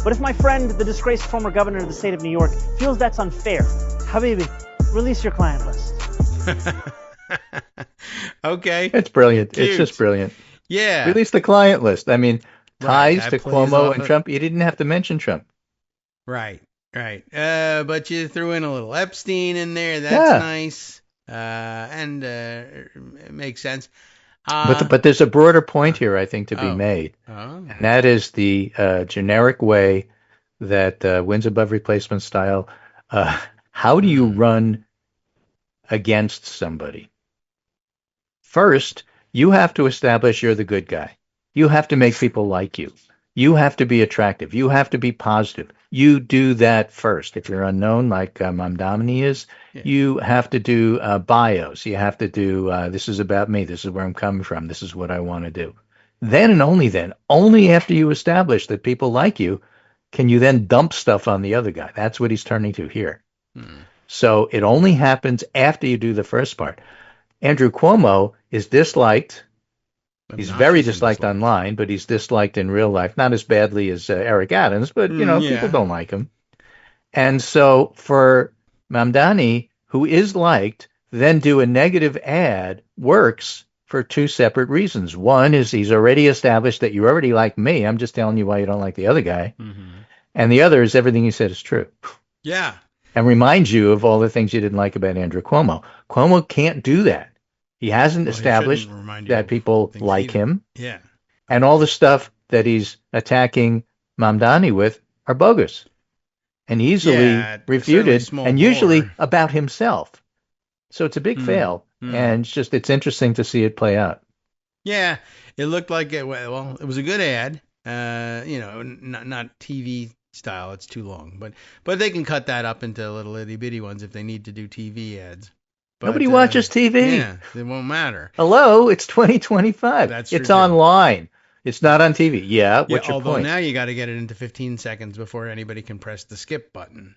But if my friend, the disgraced former governor of the state of New York, feels that's unfair, Habibi, release your client list. Okay. It's brilliant. Cute. It's just brilliant. Yeah. Release the client list. I mean, ties that to plays Cuomo off and of- Trump. You didn't have to mention Trump. Right. But you threw in a little Epstein in there. That's Yeah. nice. And it makes sense. But there's a broader point here, I think, to be made. And that is the generic way that wins above replacement style. How do you run against somebody? First, you have to establish you're the good guy. You have to make people like you. You have to be attractive. You have to be positive. You do that first. If you're unknown, like Mamdani is, you have to do bios. You have to do, this is about me. This is where I'm coming from. This is what I want to do. Then, only after you establish that people like you, can you then dump stuff on the other guy. That's what he's turning to here. So it only happens after you do the first part. Andrew Cuomo is disliked. He's very disliked online, but he's disliked in real life. Not as badly as Eric Adams, but, people don't like him. And so for Mamdani, who is liked, then do a negative ad works for two separate reasons. One is he's already established that you already like me. I'm just telling you why you don't like the other guy. And the other is everything he said is true. Yeah. And reminds you of all the things you didn't like about Andrew Cuomo. Cuomo can't do that. He hasn't established that people like him. Yeah. And all the stuff that he's attacking Mamdani with are bogus and easily refuted, and usually about himself. So it's a big fail, and it's interesting to see it play out. Yeah, it looked like it was a good ad. Not TV style. It's too long, but they can cut that up into little itty bitty ones if they need to do TV ads. But, nobody watches TV. Yeah, it won't matter. Hello, it's 2025. It's online. It's not on TV. Yeah, what's your although point? Now you got to get it into 15 seconds before anybody can press the skip button.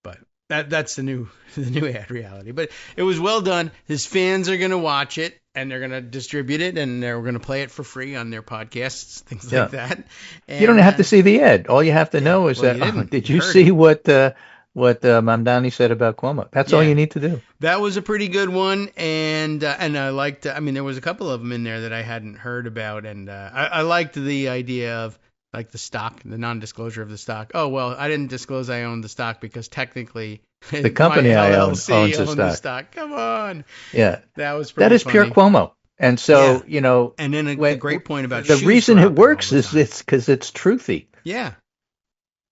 But that's the new ad reality. But it was well done. His fans are going to watch it, and they're going to distribute it, and they're going to play it for free on their podcasts, things like that. And, you don't have to see the ad. All you have to know is did you see what Mamdani said about Cuomo? That's all you need to do. That was a pretty good one, and I liked. There was a couple of them in there that I hadn't heard about, and I liked the idea of like the stock, the non-disclosure of the stock. Oh well, I didn't disclose I owned the stock because technically the company I own owns the stock. Come on. Yeah, that was pretty that is funny. pure Cuomo. And so and then a great point about the reason it works is it's because it's truthy. Yeah.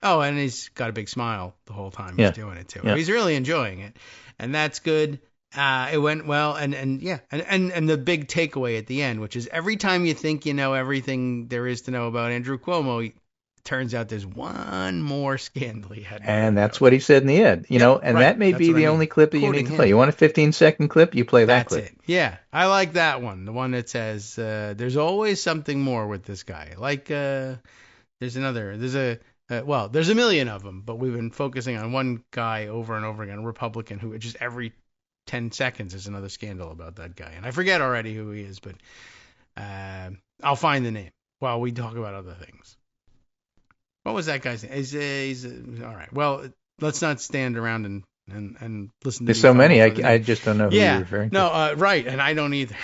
Oh, and he's got a big smile the whole time he's doing it too. Yeah. He's really enjoying it, and that's good. It went well, and the big takeaway at the end, which is every time you think you know everything there is to know about Andrew Cuomo, it turns out there's one more scandal he had. And that's what he said in the end, and that may be the only clip that you need to play. You want a 15-second clip? You play that clip. That's it. Yeah, I like that one. The one that says, "There's always something more with this guy." Like, there's Well, there's a million of them, but we've been focusing on one guy over and over again, a Republican who just every 10 seconds is another scandal about that guy. And I forget already who he is, but I'll find the name while we talk about other things. What was that guy's name? He's all right. Well, let's not stand around and listen to There's so many, I just don't know who you're referring to. No, right, and I don't either.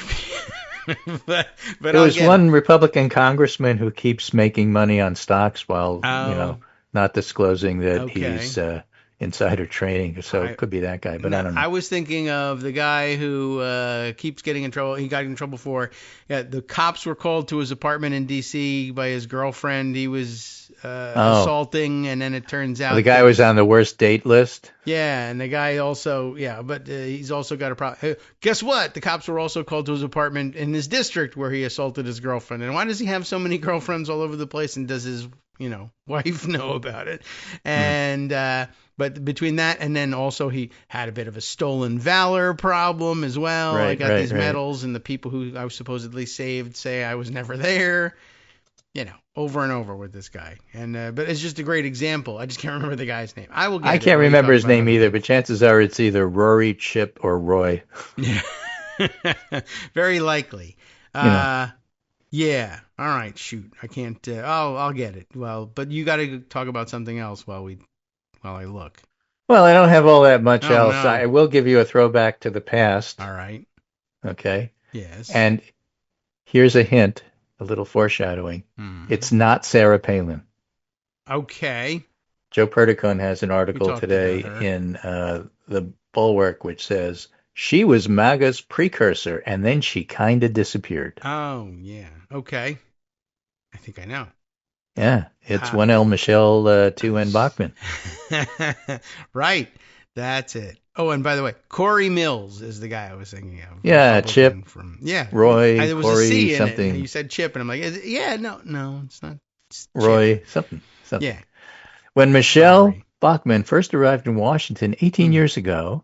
but there was one Republican congressman who keeps making money on stocks while not disclosing that he's insider trading. So it could be that guy, but I don't know. I was thinking of the guy who keeps getting in trouble. He got in trouble for the cops were called to his apartment in D.C. by his girlfriend. He was assaulting, and then it turns out the guy was on the worst date list. Yeah, and the guy also, but he's also got a problem. Guess what? The cops were also called to his apartment in his district where he assaulted his girlfriend. And why does he have so many girlfriends all over the place? And does his, wife know about it? And but between that and then also he had a bit of a stolen valor problem as well. I got these medals, and the people who I was supposedly saved say I was never there. Over and over with this guy. And but it's just a great example. I just can't remember the guy's name. I can't remember his name either, but chances are it's either Rory, Chip, or Roy. Yeah. Very likely. Yeah. All right. Shoot. I can't. I'll get it. Well, but you got to talk about something else while I look. Well, I don't have all that much else. No. I will give you a throwback to the past. All right. Okay. Yes. And here's a hint. A little foreshadowing. It's not Sarah Palin. Okay. Joe Perticone has an article today in the Bulwark which says she was MAGA's precursor, and then she kind of disappeared. Oh, yeah. Okay. I think I know. Yeah. It's 1L Michelle, 2N Bachmann. Right. That's it. Oh, and by the way, Corey Mills is the guy I was thinking of. Yeah, Chip. Roy, there was Corey, a C in something. it, and you said Chip, and I'm like, no, it's not. It's Roy, something. Yeah. When Michelle Bachmann first arrived in Washington 18 years ago,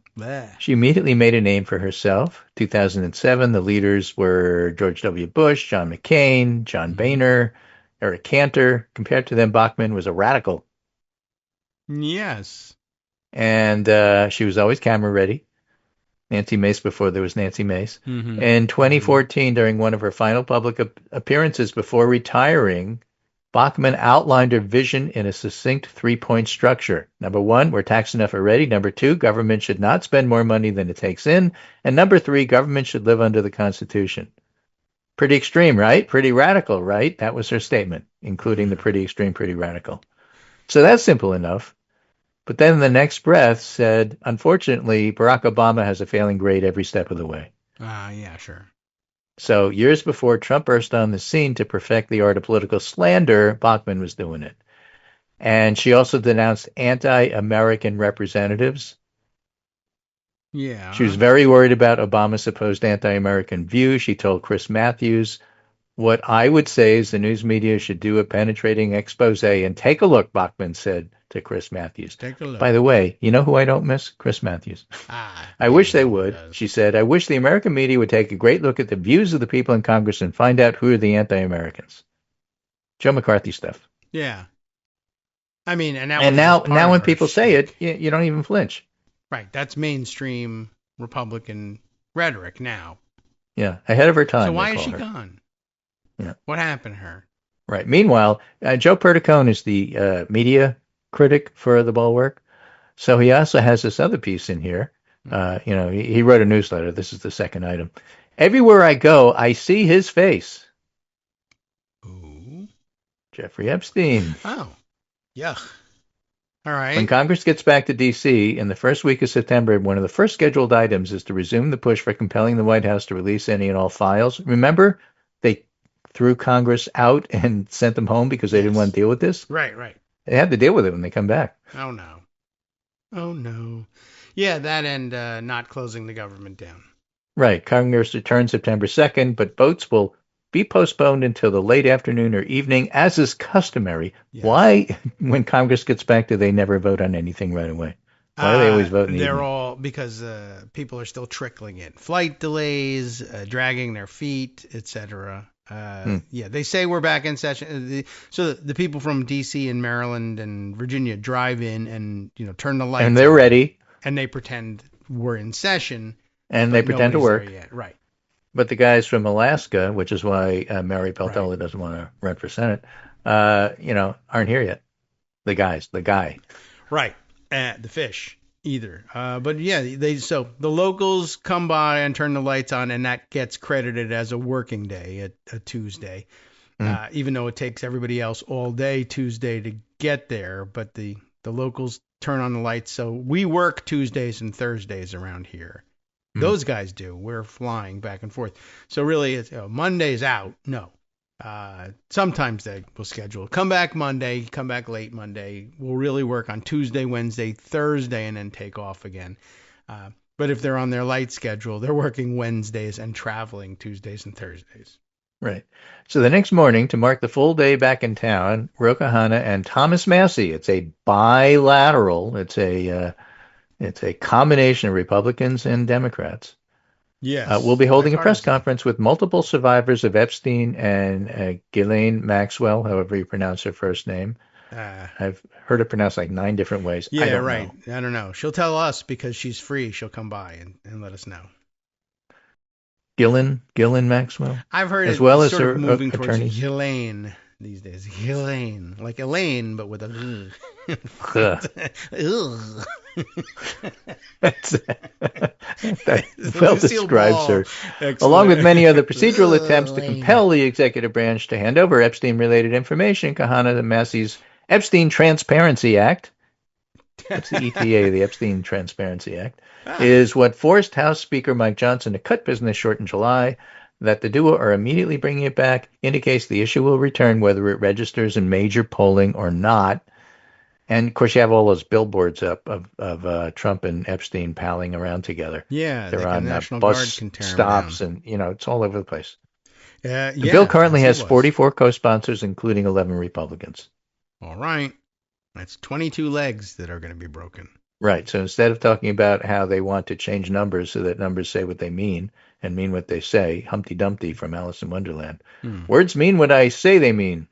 she immediately made a name for herself. 2007, the leaders were George W. Bush, John McCain, John Boehner, Eric Cantor. Compared to them, Bachmann was a radical. Yes. And she was always camera ready. Nancy Mace before there was Nancy Mace. In 2014, during one of her final public appearances before retiring, Bachmann outlined her vision in a succinct 3-point structure. Number 1, we're taxed enough already. Number 2, government should not spend more money than it takes in. And number 3, government should live under the Constitution. Pretty extreme, right? Pretty radical, right? That was her statement, including the pretty extreme, pretty radical. So that's simple enough. But then in the next breath said, unfortunately, Barack Obama has a failing grade every step of the way. Yeah, sure. So years before Trump burst on the scene to perfect the art of political slander, Bachmann was doing it. And she also denounced anti-American representatives. Yeah. She was very worried about Obama's supposed anti-American view. She told Chris Matthews, what I would say is the news media should do a penetrating expose and take a look, Bachmann said to Chris Matthews. Take a look. By the way, you know who I don't miss? Chris Matthews. I wish they would. She said, I wish the American media would take a great look at the views of the people in Congress and find out who are the anti-Americans. Joe McCarthy stuff. Yeah. I mean, and now when people say it, you don't even flinch. Right. That's mainstream Republican rhetoric now. Yeah. Ahead of her time. So why is she gone? Yeah. What happened to her? Right. Meanwhile, Joe Perticone is the media critic for the Bulwark. So he also has this other piece in here. He wrote a newsletter. This is the second item. Everywhere I go, I see his face. Ooh. Jeffrey Epstein. Oh. Yuck. All right. When Congress gets back to D.C. in the first week of September, one of the first scheduled items is to resume the push for compelling the White House to release any and all files. Remember, they threw Congress out and sent them home because they didn't want to deal with this? Right. They had to deal with it when they come back. Oh, no. Yeah, that and not closing the government down. Right. Congress returns September 2nd, but votes will be postponed until the late afternoon or evening, as is customary. Yes. Why, when Congress gets back, do they never vote on anything right away? Why do they always vote in the evening? All because people are still trickling in. Flight delays, dragging their feet, etc. Yeah, they say we're back in session. So the people from D.C. and Maryland and Virginia drive in and turn the lights and they're on, ready, and they pretend we're in session, and they pretend to work. Yet. Right. But the guys from Alaska, which is why Mary Peltola doesn't want to run for Senate, aren't here yet. The guy. Right. The fish either. But yeah, so the locals come by and turn the lights on, and that gets credited as a working day, a Tuesday, even though it takes everybody else all day Tuesday to get there. But the locals turn on the lights, so we work Tuesdays and Thursdays around here. Those guys do. We're flying back and forth. So really, it's Monday's out. No. Sometimes they will schedule. Come back Monday, come back late Monday. We'll really work on Tuesday, Wednesday, Thursday, and then take off again. But if they're on their light schedule, they're working Wednesdays and traveling Tuesdays and Thursdays. Right. So the next morning, to mark the full day back in town, Roka Hanna and Thomas Massie, it's a bilateral, it's a combination of Republicans and Democrats. Yes. We'll be holding a press conference with multiple survivors of Epstein and Ghislaine Maxwell, however you pronounce her first name. I've heard it pronounced like 9 different ways. Yeah, I don't right. know. I don't know. She'll tell us because she's free. She'll come by and let us know. Ghislaine Maxwell? I've heard as it well as sort her of moving attorneys. towards Ghislaine these days. Ghislaine. Like Elaine, but with a that well describes her. Excellent. Along with many other procedural attempts to compel the executive branch to hand over Epstein-related information, Kahana and Massey's Epstein Transparency Act, that's the ETA, the Epstein Transparency Act, is what forced House Speaker Mike Johnson to cut business short in July. That the duo are immediately bringing it back indicates the issue will return whether it registers in major polling or not. And, of course, you have all those billboards up of Trump and Epstein palling around together. Yeah, they're like on National bus Guard can tear stops, them down. and, it's all over the place. The bill currently has 44 co-sponsors, including 11 Republicans. All right. That's 22 legs that are going to be broken. Right. So instead of talking about how they want to change numbers so that numbers say what they mean and mean what they say, Humpty Dumpty from Alice in Wonderland, words mean what I say they mean.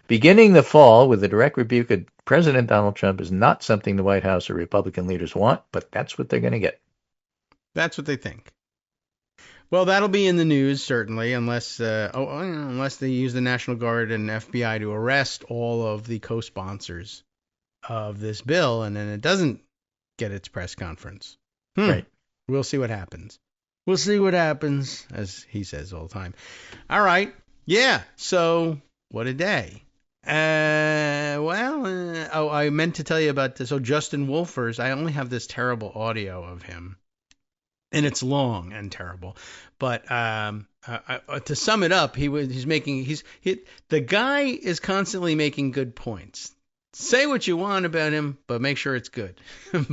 Beginning the fall with a direct rebuke of President Donald Trump is not something the White House or Republican leaders want, but that's what they're going to get. That's what they think. Well, that'll be in the news, certainly, unless they use the National Guard and FBI to arrest all of the co-sponsors of this bill, and then it doesn't get its press conference. Right. We'll see what happens. We'll see what happens, as he says all the time. All right. Yeah. So, what a day. I meant to tell you about this. So, Justin Wolfers, I only have this terrible audio of him. And it's long and terrible, but to sum it up, the guy is constantly making good points. Say what you want about him, but make sure it's good,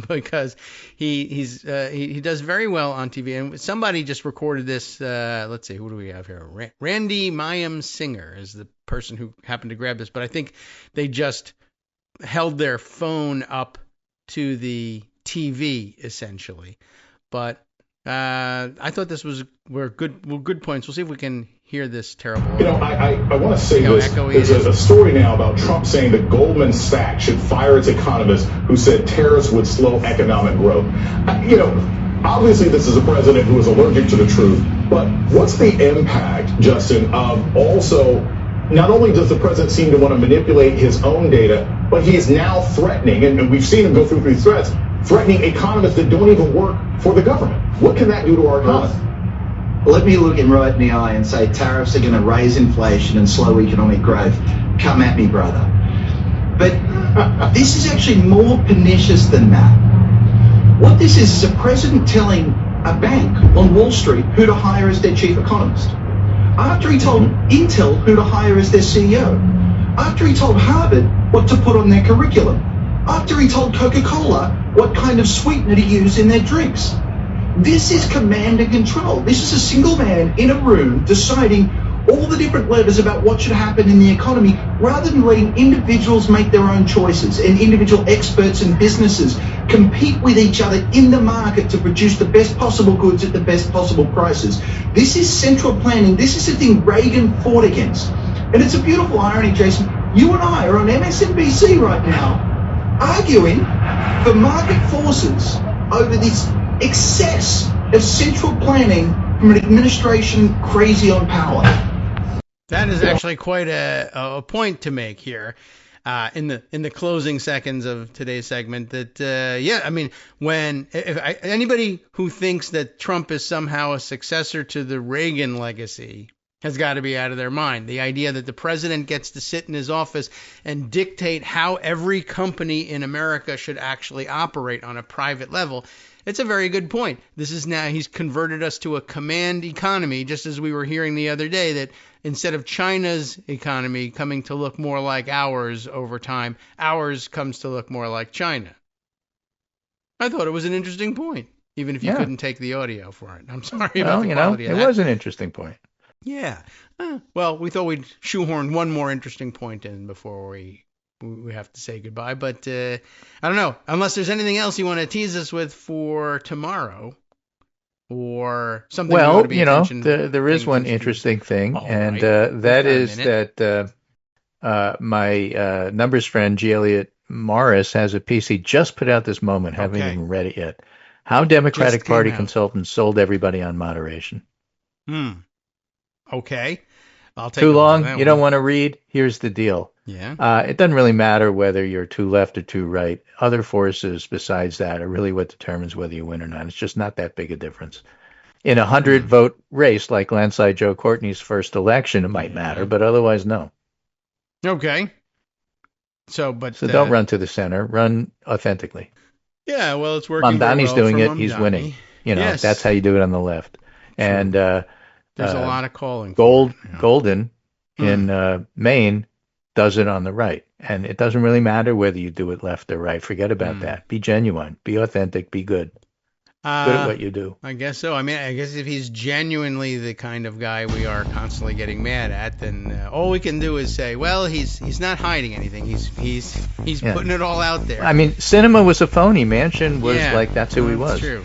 because he does very well on TV. And somebody just recorded this. Let's see, who do we have here? Randy Mayim Singer is the person who happened to grab this, but I think they just held their phone up to the TV essentially, but. I thought this were good points. We'll see if we can hear this terrible. I want to say this. There's a story now about Trump saying that Goldman Sachs should fire its economist who said tariffs would slow economic growth. Obviously this is a president who is allergic to the truth, but what's the impact, Justin, of also not only does the president seem to want to manipulate his own data, but he is now threatening, and we've seen him go through these threats, threatening economists that don't even work for the government. What can that do to our economy? Let me look him right in the eye and say tariffs are going to raise inflation and slow economic growth. Come at me, brother. But this is actually more pernicious than that. What this is a president telling a bank on Wall Street who to hire as their chief economist. After he told Intel who to hire as their CEO. After he told Harvard what to put on their curriculum. After he told Coca-Cola what kind of sweetener to use in their drinks. This is command and control. This is a single man in a room deciding all the different levers about what should happen in the economy, rather than letting individuals make their own choices and individual experts and businesses compete with each other in the market to produce the best possible goods at the best possible prices. This is central planning. This is the thing Reagan fought against. And it's a beautiful irony, Jason. You and I are on MSNBC right now arguing for market forces over this excess of central planning from an administration crazy on power. That is actually quite a point to make here in the closing seconds of today's segment. That anybody who thinks that Trump is somehow a successor to the Reagan legacy has got to be out of their mind. The idea that the president gets to sit in his office and dictate how every company in America should actually operate on a private level. It's a very good point. This is now, he's converted us to a command economy, just as we were hearing the other day that instead of China's economy coming to look more like ours over time, ours comes to look more like China. I thought it was an interesting point, even if you couldn't take the audio for it. I'm sorry about the quality of that. It was an interesting point. Yeah. Well, we thought we'd shoehorn one more interesting point in before we have to say goodbye. But I don't know. Unless there's anything else you want to tease us with for tomorrow or something. Well, there is one interesting thing, that is that my numbers friend, G. Elliott Morris, has a piece he just put out this moment, haven't even read it yet. How Democratic Party consultants sold everybody on moderation. Okay. I'll take Too long? You don't want to read? Here's the deal. Yeah. It doesn't really matter whether you're too left or too right. Other forces besides that are really what determines whether you win or not. It's just not that big a difference. In a 100-vote race like landslide Joe Courtney's first election, it might matter, but otherwise, no. Okay. So don't run to the center. Run authentically. Yeah, well, it's working. Mamdani's doing it. He's winning. Yes. That's how you do it on the left. True. And there's a lot of calling. Golden in Maine does it on the right. And it doesn't really matter whether you do it left or right. Forget about that. Be genuine. Be authentic. Be good. Good at what you do. I guess so. I mean, I guess if he's genuinely the kind of guy we are constantly getting mad at, then all we can do is say, well, he's not hiding anything. He's putting it all out there. I mean, Cinema was a phony. Manchin was that's who he was. True.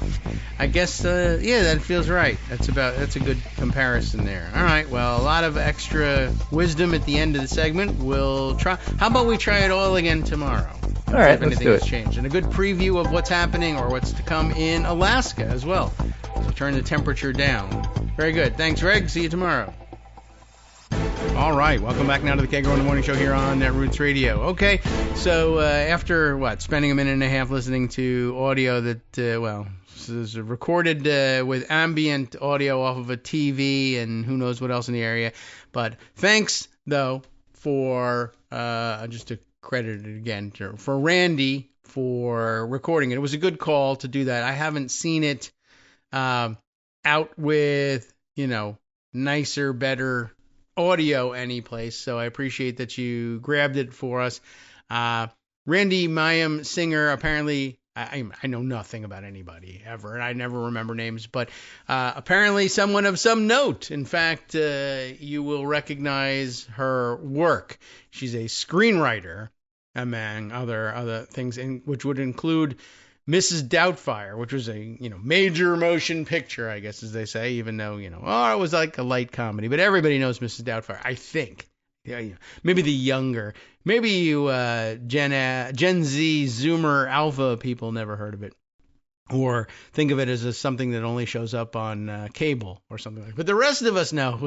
I guess that feels right. That's a good comparison there. All right. Well, a lot of extra wisdom at the end of the segment. We'll try. How about we try it all again tomorrow? All right, let's do it. Has changed. And a good preview of what's happening or what's to come in Alaska as well. So turn the temperature down. Very good. Thanks, Greg. See you tomorrow. All right. Welcome back now to the Kagro in the Morning Show here on Roots Radio. Okay. So after, spending a minute and a half listening to audio that, is recorded with ambient audio off of a TV and who knows what else in the area. But thanks, though, for just to credit it again for Randy for recording it. It was a good call to do that. I haven't seen it out with, nicer, better audio anyplace. So I appreciate that you grabbed it for us. Randy Mayim, singer, apparently, I know nothing about anybody ever, and I never remember names, but apparently someone of some note. In fact, you will recognize her work. She's a screenwriter, among other things, which would include Mrs. Doubtfire, which was a major motion picture, I guess, as they say, even though it was like a light comedy. But everybody knows Mrs. Doubtfire, I think. Yeah, maybe the younger, maybe you Gen Z, Zoomer, Alpha people never heard of it, or think of it as something that only shows up on cable or something like that. But the rest of us know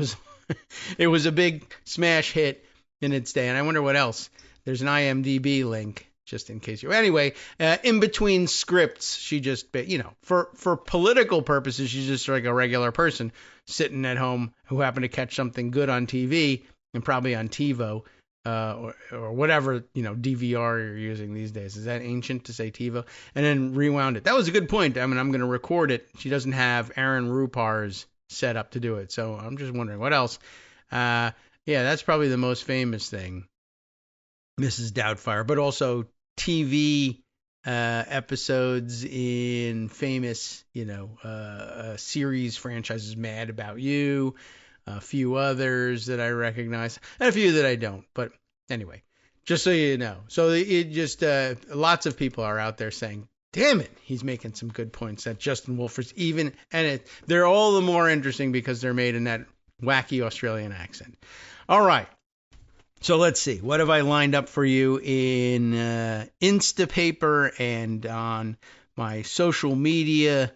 it was a big smash hit in its day, and I wonder what else. There's an IMDb link just in case Anyway, in between scripts, she just for political purposes, she's just like a regular person sitting at home who happened to catch something good on TV. And probably on TiVo or whatever, DVR you're using these days. Is that ancient to say TiVo? And then rewound it. That was a good point. I mean, I'm going to record it. She doesn't have Aaron Rupar's set up to do it. So I'm just wondering what else. That's probably the most famous thing, Mrs. Doubtfire. But also TV episodes in famous, series franchises, Mad About You. a few others that I recognize, and a few that I don't. But anyway, just so you know. So it just lots of people are out there saying, damn it, he's making some good points. That Justin Wolfers they're all the more interesting because they're made in that wacky Australian accent. All right. So let's see. What have I lined up for you in Instapaper and on my social media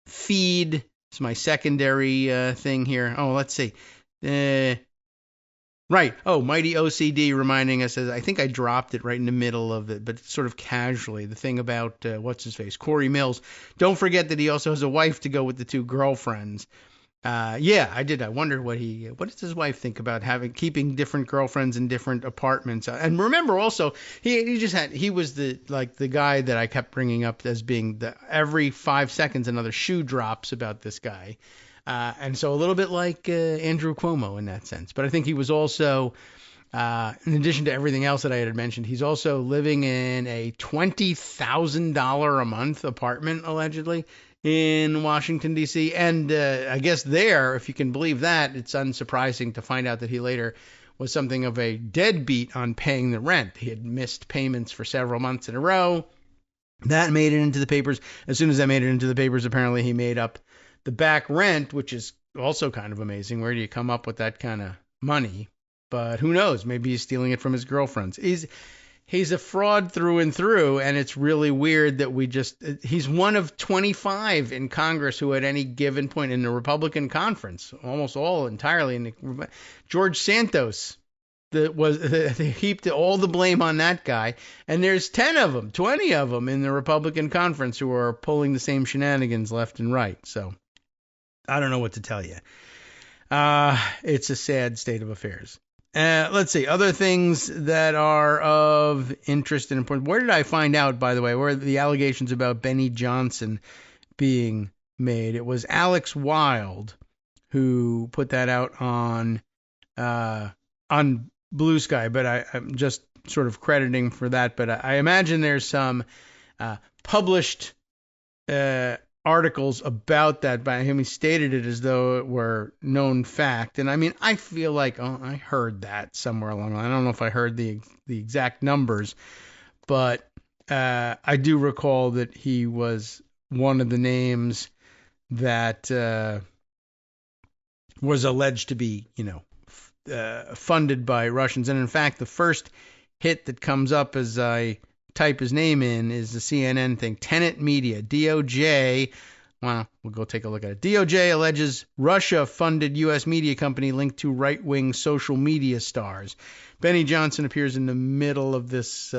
feed? It's my secondary thing here. Oh, let's see. Right. Oh, Mighty OCD reminding us, I think I dropped it right in the middle of it, but sort of casually, the thing about, what's-his-face, Corey Mills. Don't forget that he also has a wife to go with the two girlfriends. Yeah, I did. I wondered what does his wife think about keeping different girlfriends in different apartments. And remember also, he was the guy that I kept bringing up as being every 5 seconds another shoe drops about this guy. And so a little bit like Andrew Cuomo in that sense. But I think he was also, in addition to everything else that I had mentioned, he's also living in a $20,000 a month apartment, allegedly, in Washington, D.C. And I guess there, if you can believe that, it's unsurprising to find out that he later was something of a deadbeat on paying the rent. He had missed payments for several months in a row. That made it into the papers. As soon as that made it into the papers, apparently he made up the back rent, which is also kind of amazing. Where do you come up with that kind of money? But who knows? Maybe he's stealing it from his girlfriends. He's a fraud through and through, and it's really weird that he's one of 25 in Congress who at any given point in the Republican conference, almost all entirely, George Santos, they heaped all the blame on that guy, and there's 10 of them, 20 of them in the Republican conference who are pulling the same shenanigans left and right. So I don't know what to tell you. It's a sad state of affairs. Let's see. Other things that are of interest and importance. Where did I find out, by the way, where the allegations about Benny Johnson being made? It was Alex Wild who put that out on Blue Sky, but I'm just sort of crediting for that. But I imagine there's some published articles about that by him. He stated it as though it were known fact. And I mean, I feel like, I heard that somewhere along the line. I don't know if I heard the exact numbers, but I do recall that he was one of the names that was alleged to be, funded by Russians. And in fact, the first hit that comes up as I type his name in is the CNN thing. Tenet Media, DOJ. Well, we'll go take a look at it. DOJ alleges Russia funded U.S. media company linked to right-wing social media stars. Benny Johnson appears in the middle of this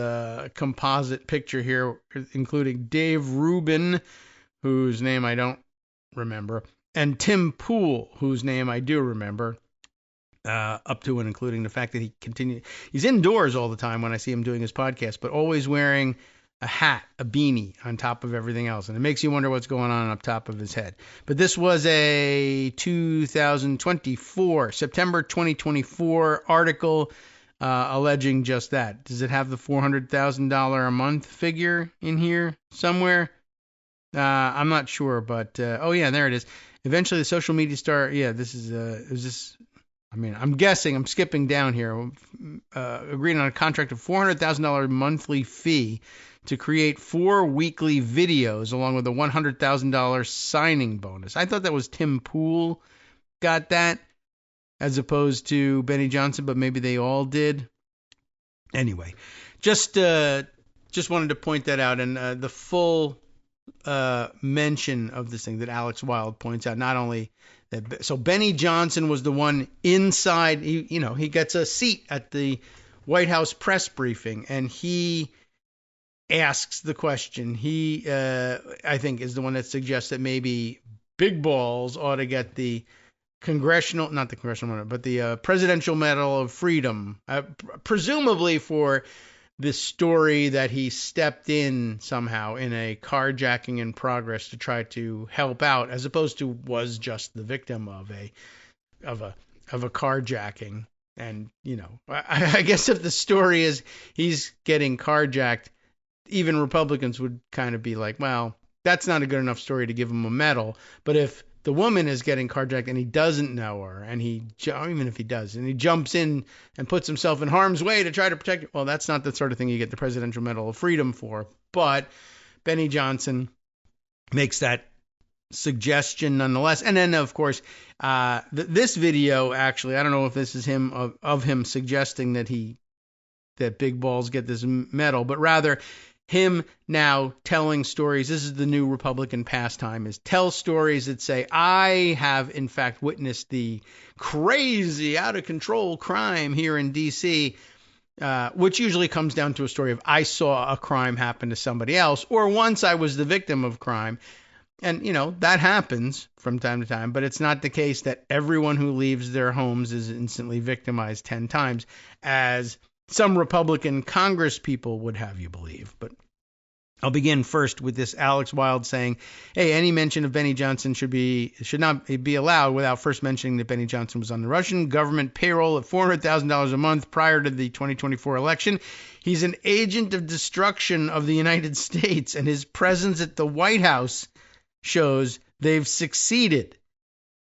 composite picture here, including Dave Rubin, whose name I don't remember, and Tim Pool, whose name I do remember. Up to and including the fact that he's indoors all the time when I see him doing his podcast, but always wearing a hat, a beanie on top of everything else. And it makes you wonder what's going on up top of his head. But this was a September 2024 article alleging just that. Does it have the $400,000 a month figure in here somewhere? I'm not sure, but yeah, there it is. Eventually the social media star, I'm guessing, I'm skipping down here, agreed on a contract of $400,000 monthly fee to create 4 weekly videos along with a $100,000 signing bonus. I thought that was Tim Pool got that as opposed to Benny Johnson, but maybe they all did. Anyway, just wanted to point that out, and the full mention of this thing that Alex Wild points out, not only so Benny Johnson was the one inside, he gets a seat at the White House press briefing, and he asks the question. He, I think, is the one that suggests that maybe Big Balls ought to get the Presidential Medal of Freedom, presumably for this story that he stepped in somehow in a carjacking in progress to try to help out, as opposed to was just the victim of a carjacking. And, I guess if the story is he's getting carjacked, even Republicans would kind of be like, well, that's not a good enough story to give him a medal. But if the woman is getting carjacked and he doesn't know her, and even if he does, and he jumps in and puts himself in harm's way to try to protect her. Well, that's not the sort of thing you get the Presidential Medal of Freedom for. But Benny Johnson makes that suggestion nonetheless. And then, of course, this video, actually, I don't know if this is him of him suggesting that big balls get this medal, but rather him now telling stories. This is the new Republican pastime, is tell stories that say, I have in fact witnessed the crazy, out of control crime here in D.C., which usually comes down to a story of I saw a crime happen to somebody else, or once I was the victim of crime. And, that happens from time to time, but it's not the case that everyone who leaves their homes is instantly victimized 10 times, as some Republican Congress people would have you believe. But I'll begin first with this Alex Wild saying, hey, any mention of Benny Johnson should not be allowed without first mentioning that Benny Johnson was on the Russian government payroll at $400,000 a month prior to the 2024 election. He's an agent of destruction of the United States, and his presence at the White House shows they've succeeded.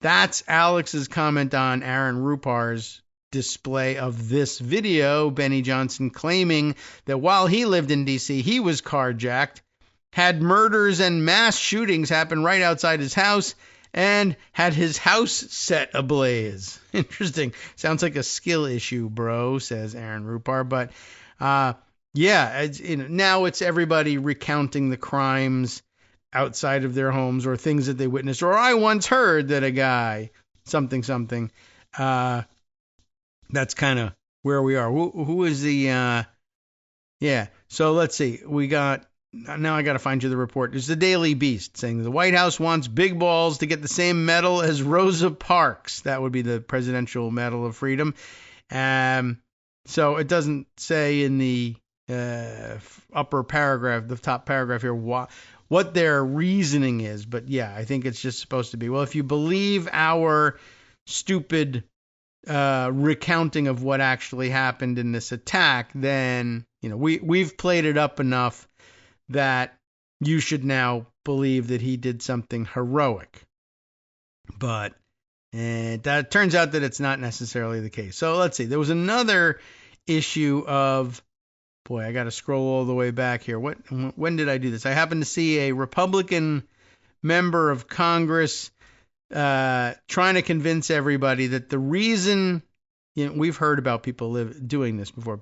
That's Alex's comment on Aaron Rupar's display of this video. Benny Johnson claiming that while he lived in D.C., he was carjacked, had murders and mass shootings happen right outside his house, and had his house set ablaze. Interesting. Sounds like a skill issue, bro, says Aaron Rupar. But now it's everybody recounting the crimes outside of their homes or things that they witnessed. Or I once heard that a guy, something. That's kind of where we are. Who is the, So let's see. Now I got to find you the report. There's the Daily Beast saying the White House wants big balls to get the same medal as Rosa Parks. That would be the Presidential Medal of Freedom. So it doesn't say in the upper paragraph, the top paragraph here, what their reasoning is. But yeah, I think it's just supposed to be, well, if you believe our stupid recounting of what actually happened in this attack, then we've played it up enough that you should now believe that he did something heroic. But that turns out that it's not necessarily the case. So let's see. There was another issue of, boy, I got to scroll all the way back here. When did I do this? I happened to see a Republican member of Congress trying to convince everybody that the reason, we've heard about people doing this before,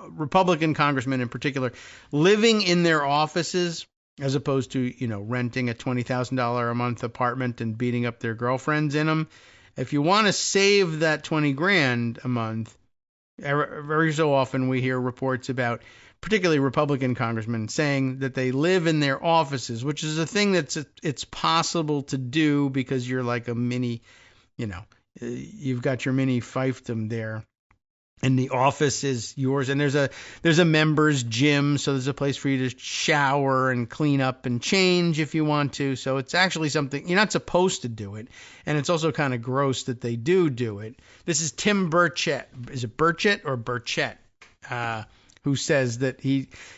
Republican congressmen in particular, living in their offices as opposed to, renting a $20,000 a month apartment and beating up their girlfriends in them. If you want to save that $20,000 a month, very so often we hear reports about particularly Republican congressmen saying that they live in their offices, which is a thing it's possible to do because you're like a mini, you've got your mini fiefdom there. And the office is yours, and there's a members gym, so there's a place for you to shower and clean up and change if you want to. So it's actually something you're not supposed to do it, and it's also kind of gross that they do it. This is Tim Burchett. Is it Burchett or Burchett? Who says that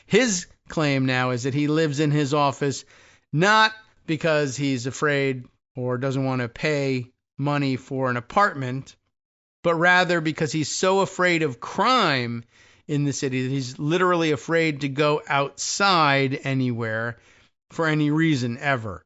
his claim now is that he lives in his office not because he's afraid or doesn't want to pay money for an apartment, but rather because he's so afraid of crime in the city that he's literally afraid to go outside anywhere for any reason ever.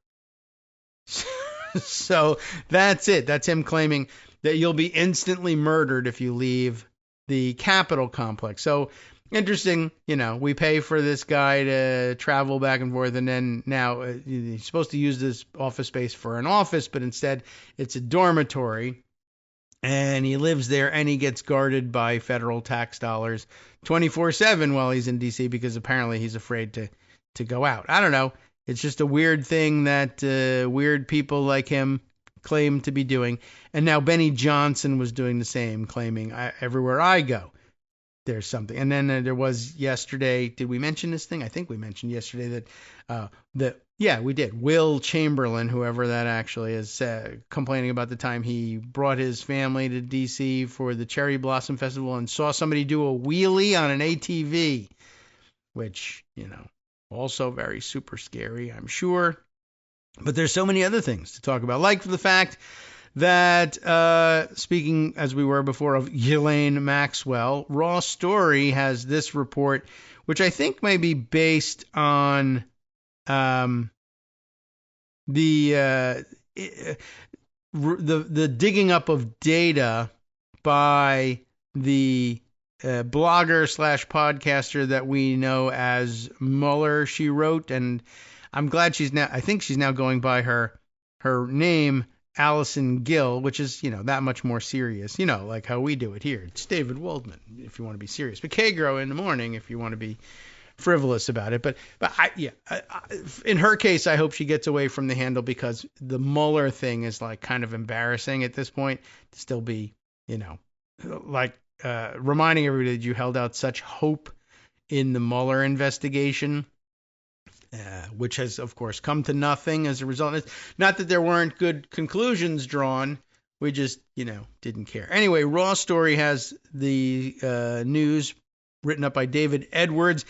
So that's it. That's him claiming that you'll be instantly murdered if you leave the Capitol complex. So interesting, we pay for this guy to travel back and forth, and then now he's supposed to use this office space for an office, but instead it's a dormitory. And he lives there, and he gets guarded by federal tax dollars 24/7 while he's in D.C. because apparently he's afraid to go out. I don't know. It's just a weird thing that weird people like him claim to be doing. And now Benny Johnson was doing the same, claiming everywhere I go, there's something. And then there was yesterday, did we mention this thing? I think we mentioned yesterday that yeah, we did. Will Chamberlain, whoever that actually is, complaining about the time he brought his family to D.C. for the Cherry Blossom Festival and saw somebody do a wheelie on an ATV, which, also very super scary, I'm sure. But there's so many other things to talk about, like the fact that, speaking as we were before of Ghislaine Maxwell, Raw Story has this report, which I think may be based on the digging up of data by the blogger / podcaster that we know as Mueller, she wrote, and I'm glad I think she's now going by her name, Allison Gill, which is, that much more serious, like how we do it here. It's David Waldman, if you want to be serious, but Kagro in the morning, if you want to be frivolous about it. But in her case, I hope she gets away from the handle, because the Mueller thing is like kind of embarrassing at this point to still be, reminding everybody that you held out such hope in the Mueller investigation, which has, of course, come to nothing as a result. It's not that there weren't good conclusions drawn. We just, didn't care. Anyway, Raw Story has the news written up by David Edwards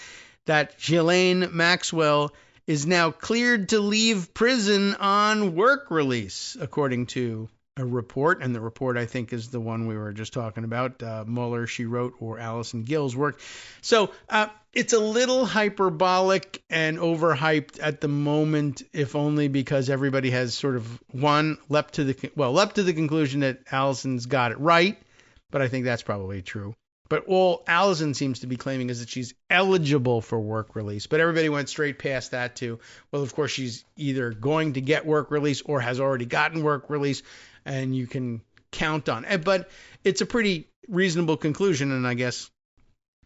that Ghislaine Maxwell is now cleared to leave prison on work release, according to a report. And the report, I think, is the one we were just talking about, Mueller, she wrote, or Allison Gill's work. So it's a little hyperbolic and overhyped at the moment, if only because everybody has sort of, leapt to the conclusion that Allison's got it right. But I think that's probably true. But all Allison seems to be claiming is that she's eligible for work release. But everybody went straight past that to, well, of course, she's either going to get work release or has already gotten work release, and you can count on it. But it's a pretty reasonable conclusion, and I guess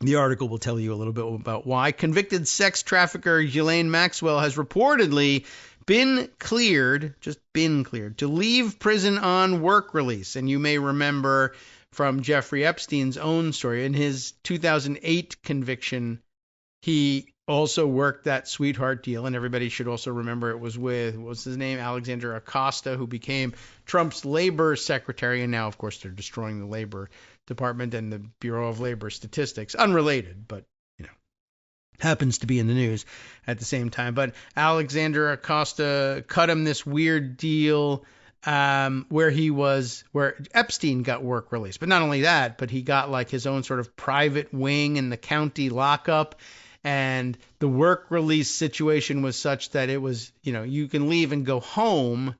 the article will tell you a little bit about why. Convicted sex trafficker Ghislaine Maxwell has reportedly been cleared to leave prison on work release. And you may remember from Jeffrey Epstein's own story, in his 2008 conviction, he also worked that sweetheart deal. And everybody should also remember it was with, what's his name, Alexander Acosta, who became Trump's labor secretary. And now, of course, they're destroying the Labor Department and the Bureau of Labor Statistics. Unrelated, but happens to be in the news at the same time. But Alexander Acosta cut him this weird deal where Epstein got work release. But not only that, but he got like his own sort of private wing in the county lockup. And the work release situation was such that it was, you can leave and go home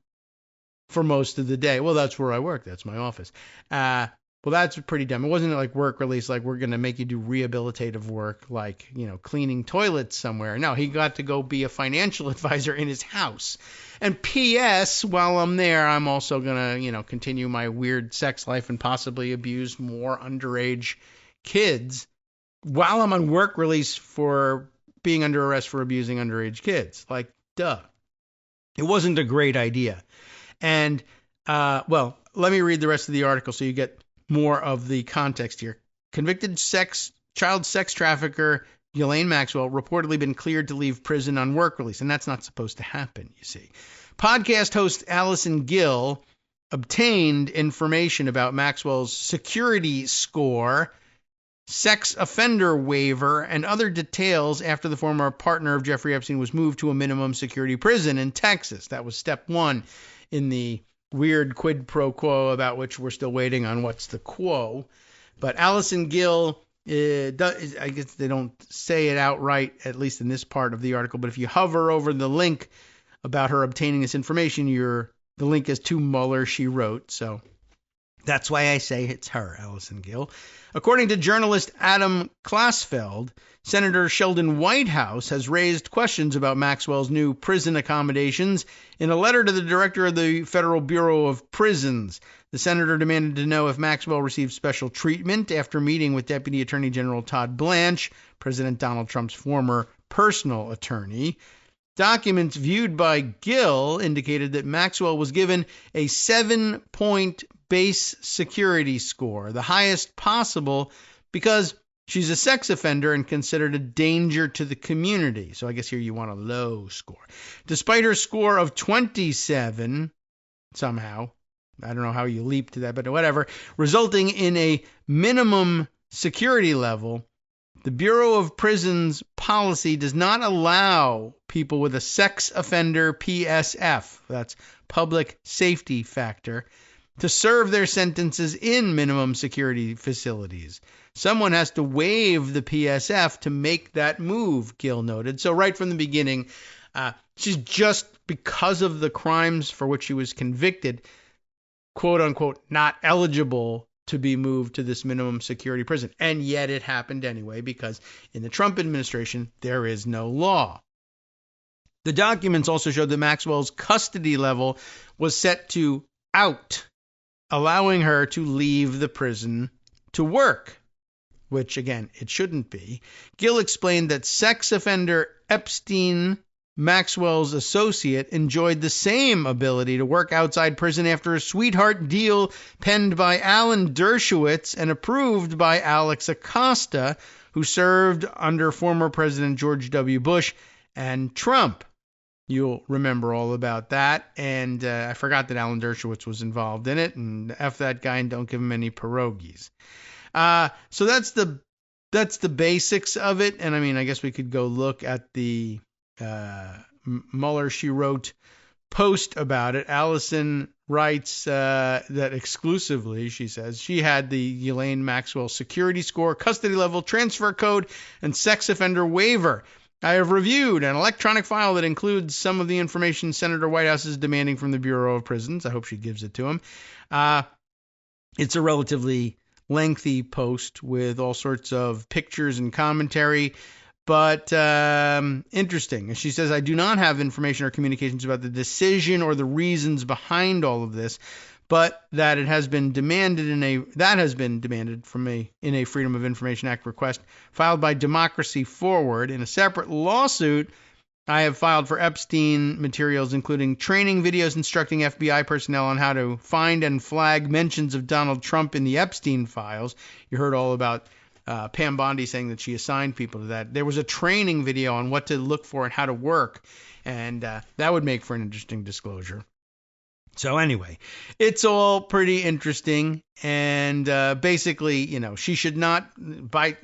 for most of the day. Well, that's where I work. That's my office. Well, that's pretty dumb. It wasn't like work release, like we're going to make you do rehabilitative work, like, cleaning toilets somewhere. No, he got to go be a financial advisor in his house. And P.S., while I'm there, I'm also going to, continue my weird sex life and possibly abuse more underage kids while I'm on work release for being under arrest for abusing underage kids. Like, duh. It wasn't a great idea. And, let me read the rest of the article so you get more of the context here. Convicted child sex trafficker Ghislaine Maxwell reportedly been cleared to leave prison on work release, and that's not supposed to happen, you see. Podcast host Allison Gill obtained information about Maxwell's security score, sex offender waiver, and other details after the former partner of Jeffrey Epstein was moved to a minimum security prison in Texas. That was step one in the weird quid pro quo about which we're still waiting on what's the quo. But Allison Gill, I guess they don't say it outright, at least in this part of the article, but if you hover over the link about her obtaining this information, the link is to Mueller, she wrote. So that's why I say it's her, Allison Gill. According to journalist Adam Klasfeld, Senator Sheldon Whitehouse has raised questions about Maxwell's new prison accommodations in a letter to the director of the Federal Bureau of Prisons. The senator demanded to know if Maxwell received special treatment after meeting with Deputy Attorney General Todd Blanche, President Donald Trump's former personal attorney. Documents viewed by Gill indicated that Maxwell was given a 7-point base security score, the highest possible, because she's a sex offender and considered a danger to the community. So I guess here you want a low score. Despite her score of 27, somehow, I don't know how you leap to that, but whatever, resulting in a minimum security level, The Bureau of Prisons policy does not allow people with a sex offender PSF, that's public safety factor, to serve their sentences in minimum security facilities. Someone has to waive the PSF to make that move, Gill noted. So right from the beginning, she's just, because of the crimes for which she was convicted, quote unquote, not eligible to be moved to this minimum security prison. And yet it happened anyway, because in the Trump administration, there is no law. The documents also showed that Maxwell's custody level was set to out, allowing her to leave the prison to work, which, again, it shouldn't be. Gill explained that sex offender Epstein, Maxwell's associate, enjoyed the same ability to work outside prison after a sweetheart deal penned by Alan Dershowitz and approved by Alex Acosta, who served under former President George W. Bush and Trump. You'll remember all about that. And I forgot that Alan Dershowitz was involved in it. And F that guy and don't give him any pierogies. So that's the basics of it. And I mean, I guess we could go look at the Mueller, she wrote, post about it. Allison writes that exclusively, she says, she had the Ghislaine Maxwell security score, custody level, transfer code, and sex offender waiver. I have reviewed an electronic file that includes some of the information Senator Whitehouse is demanding from the Bureau of Prisons. I hope she gives it to him. It's a relatively lengthy post with all sorts of pictures and commentary, but interesting. She says, I do not have information or communications about the decision or the reasons behind all of this, but that it has been demanded in a Freedom of Information Act request filed by Democracy Forward. In a separate lawsuit, I have filed for Epstein materials, including training videos instructing FBI personnel on how to find and flag mentions of Donald Trump in the Epstein files. You heard all about Pam Bondi saying that she assigned people to that. There was a training video on what to look for and how to work, and that would make for an interesting disclosure. So anyway, it's all pretty interesting, and basically, you know, she should not, by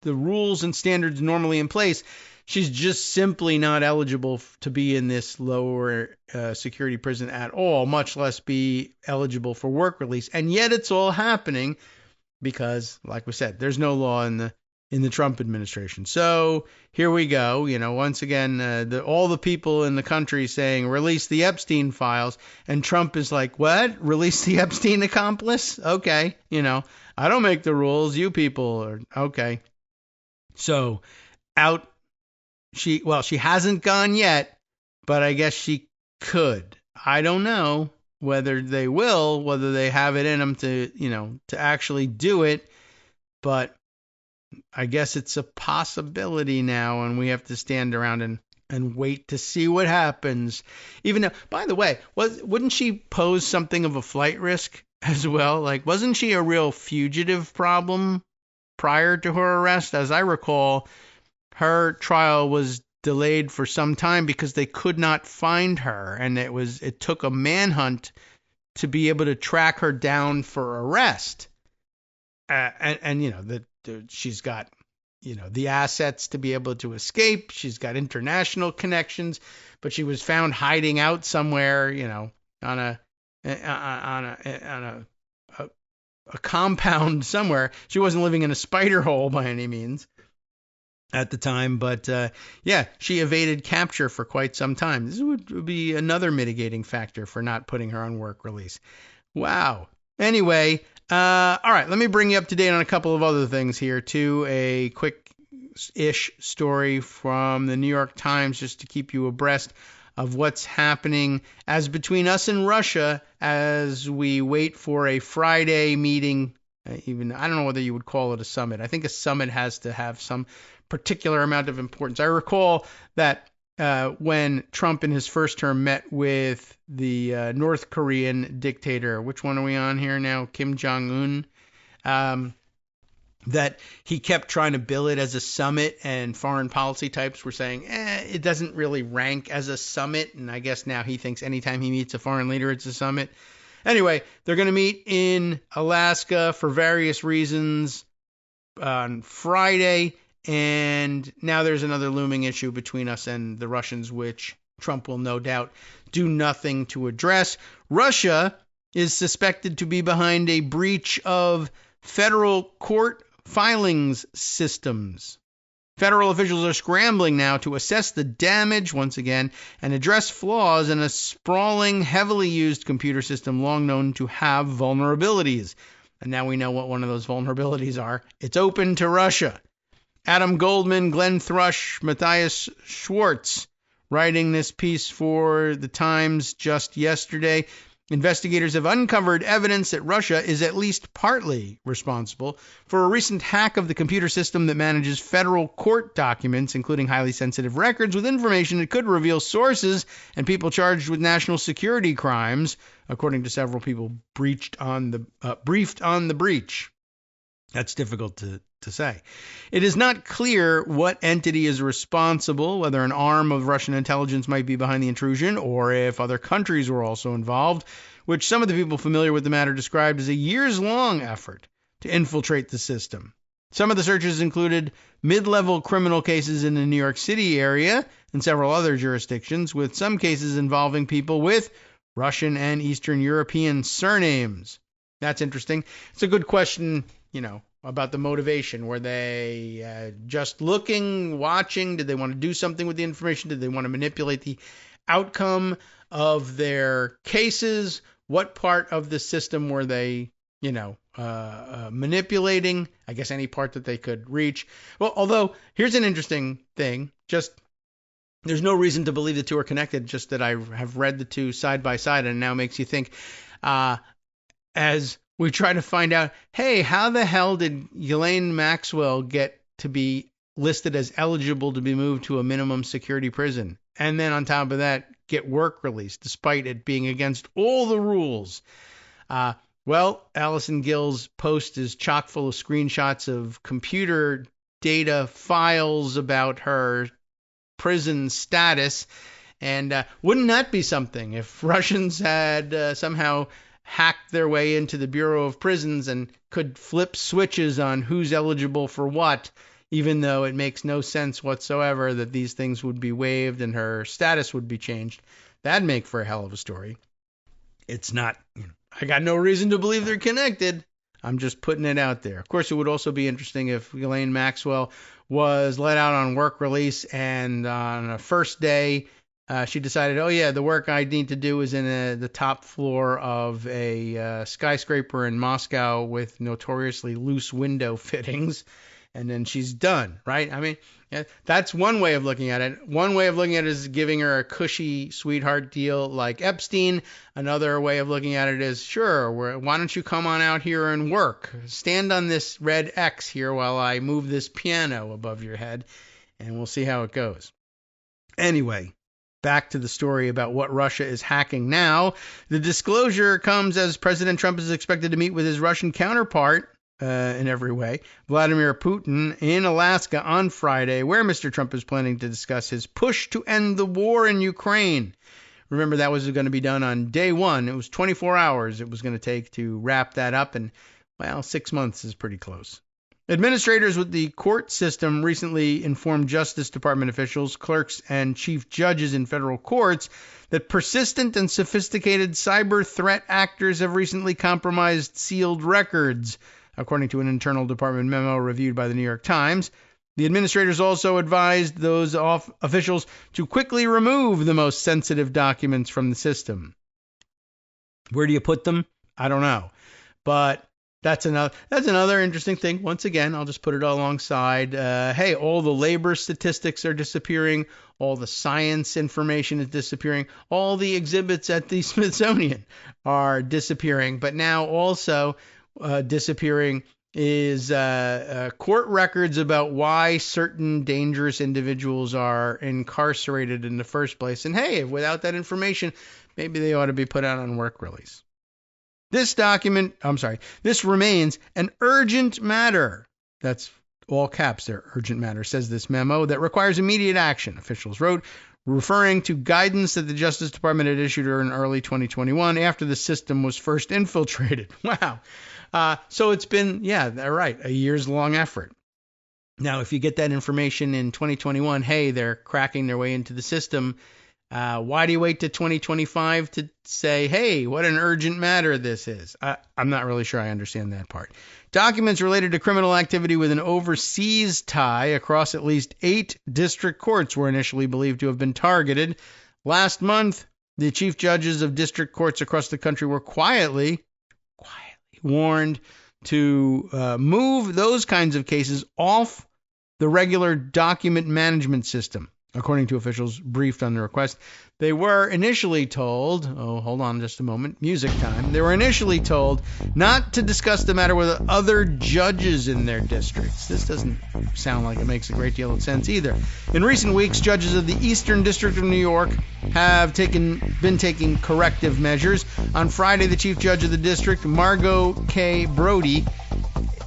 the rules and standards normally in place, she's just simply not eligible to be in this lower security prison at all, much less be eligible for work release. And yet it's all happening because, like we said, there's no law in the Trump administration. So here we go. You know, once again, all the people in the country saying release the Epstein files, and Trump is like, what? Release the Epstein accomplice? Okay, you know, I don't make the rules. You people are okay. So out. She hasn't gone yet, but I guess she could. I don't know whether they will, whether they have it in them to actually do it, but I guess it's a possibility now, and we have to stand around and wait to see what happens. Even though, by the way, wouldn't she pose something of a flight risk as well? Like, wasn't she a real fugitive problem prior to her arrest? As I recall, her trial was delayed for some time because they could not find her, and it took a manhunt to be able to track her down for arrest. And you know that she's got, you know, the assets to be able to escape. She's got international connections, but she was found hiding out somewhere, you know, on a compound somewhere. She wasn't living in a spider hole by any means at the time, but yeah, she evaded capture for quite some time. This would be another mitigating factor for not putting her on work release. Wow. Anyway, all right, let me bring you up to date on a couple of other things here too. A quick-ish story from the New York Times just to keep you abreast of what's happening as between us and Russia as we wait for a Friday meeting. Even I don't know whether you would call it a summit. I think a summit has to have some particular amount of importance. I recall that when Trump in his first term met with the North Korean dictator, which one are we on here now? Kim Jong-un, that he kept trying to bill it as a summit, and foreign policy types were saying, it doesn't really rank as a summit. And I guess now he thinks anytime he meets a foreign leader, it's a summit. Anyway, they're going to meet in Alaska for various reasons. on Friday, and now there's another looming issue between us and the Russians, which Trump will no doubt do nothing to address. Russia is suspected to be behind a breach of federal court filings systems. Federal officials are scrambling now to assess the damage once again and address flaws in a sprawling, heavily used computer system long known to have vulnerabilities. And now we know what one of those vulnerabilities are. It's open to Russia. Adam Goldman, Glenn Thrush, Matthias Schwartz writing this piece for the Times just yesterday. Investigators have uncovered evidence that Russia is at least partly responsible for a recent hack of the computer system that manages federal court documents, including highly sensitive records with information that could reveal sources and people charged with national security crimes, according to several people briefed on the breach. That's difficult to say. It is not clear what entity is responsible, whether an arm of Russian intelligence might be behind the intrusion, or if other countries were also involved, which some of the people familiar with the matter described as a years-long effort to infiltrate the system. Some of the searches included mid-level criminal cases in the New York City area and several other jurisdictions, with some cases involving people with Russian and Eastern European surnames. That's interesting. It's a good question, about the motivation. Were they just looking, watching? Did they want to do something with the information? Did they want to manipulate the outcome of their cases? What part of the system were they, manipulating? I guess any part that they could reach. Well, although here's an interesting thing. There's no reason to believe the two are connected, just that I have read the two side by side, and it now makes you think, as we try to find out, hey, how the hell did Ghislaine Maxwell get to be listed as eligible to be moved to a minimum security prison? And then on top of that, get work release, despite it being against all the rules. Well, Allison Gill's post is chock full of screenshots of computer data files about her prison status. And wouldn't that be something if Russians had somehow hacked their way into the Bureau of Prisons and could flip switches on who's eligible for what, even though it makes no sense whatsoever that these things would be waived and her status would be changed? That'd make for a hell of a story. It's not. I got no reason to believe they're connected. I'm just putting it out there. Of course, it would also be interesting if Ghislaine Maxwell was let out on work release and on a first day she decided, oh yeah, the work I need to do is in the top floor of a skyscraper in Moscow with notoriously loose window fittings, and then she's done, right? I mean, that's one way of looking at it. One way of looking at it is giving her a cushy sweetheart deal like Epstein. Another way of looking at it is, sure, why don't you come on out here and work? Stand on this red X here while I move this piano above your head, and we'll see how it goes. Anyway, back to the story about what Russia is hacking now. The disclosure comes as President Trump is expected to meet with his Russian counterpart, in every way, Vladimir Putin, in Alaska on Friday, where Mr. Trump is planning to discuss his push to end the war in Ukraine. Remember, that was going to be done on day one. It was 24 hours it was going to take to wrap that up, and, 6 months is pretty close. Administrators with the court system recently informed Justice Department officials, clerks, and chief judges in federal courts that persistent and sophisticated cyber threat actors have recently compromised sealed records, according to an internal department memo reviewed by the New York Times. The administrators also advised those officials to quickly remove the most sensitive documents from the system. Where do you put them? I don't know. But that's another interesting thing. Once again, I'll just put it all alongside. Hey, all the labor statistics are disappearing. All the science information is disappearing. All the exhibits at the Smithsonian are disappearing. But now also disappearing is court records about why certain dangerous individuals are incarcerated in the first place. And hey, without that information, maybe they ought to be put out on work release. This remains an urgent matter. That's all caps there, urgent matter, says this memo, that requires immediate action, officials wrote. referring to guidance that the Justice Department had issued in early 2021 after the system was first infiltrated. Wow. So it's been, a years-long effort. Now, if you get that information in 2021, hey, they're cracking their way into the system, why do you wait to 2025 to say, hey, what an urgent matter this is? I'm not really sure I understand that part. Documents related to criminal activity with an overseas tie across at least 8 district courts were initially believed to have been targeted. Last month, the chief judges of district courts across the country were quietly warned to move those kinds of cases off the regular document management system. According to officials briefed on the request, they were initially told, hold on just a moment, music time. They were initially told not to discuss the matter with other judges in their districts. This doesn't sound like it makes a great deal of sense either. In recent weeks, judges of the Eastern District of New York have been taking corrective measures. On Friday, the chief judge of the district, Margot K. Brody,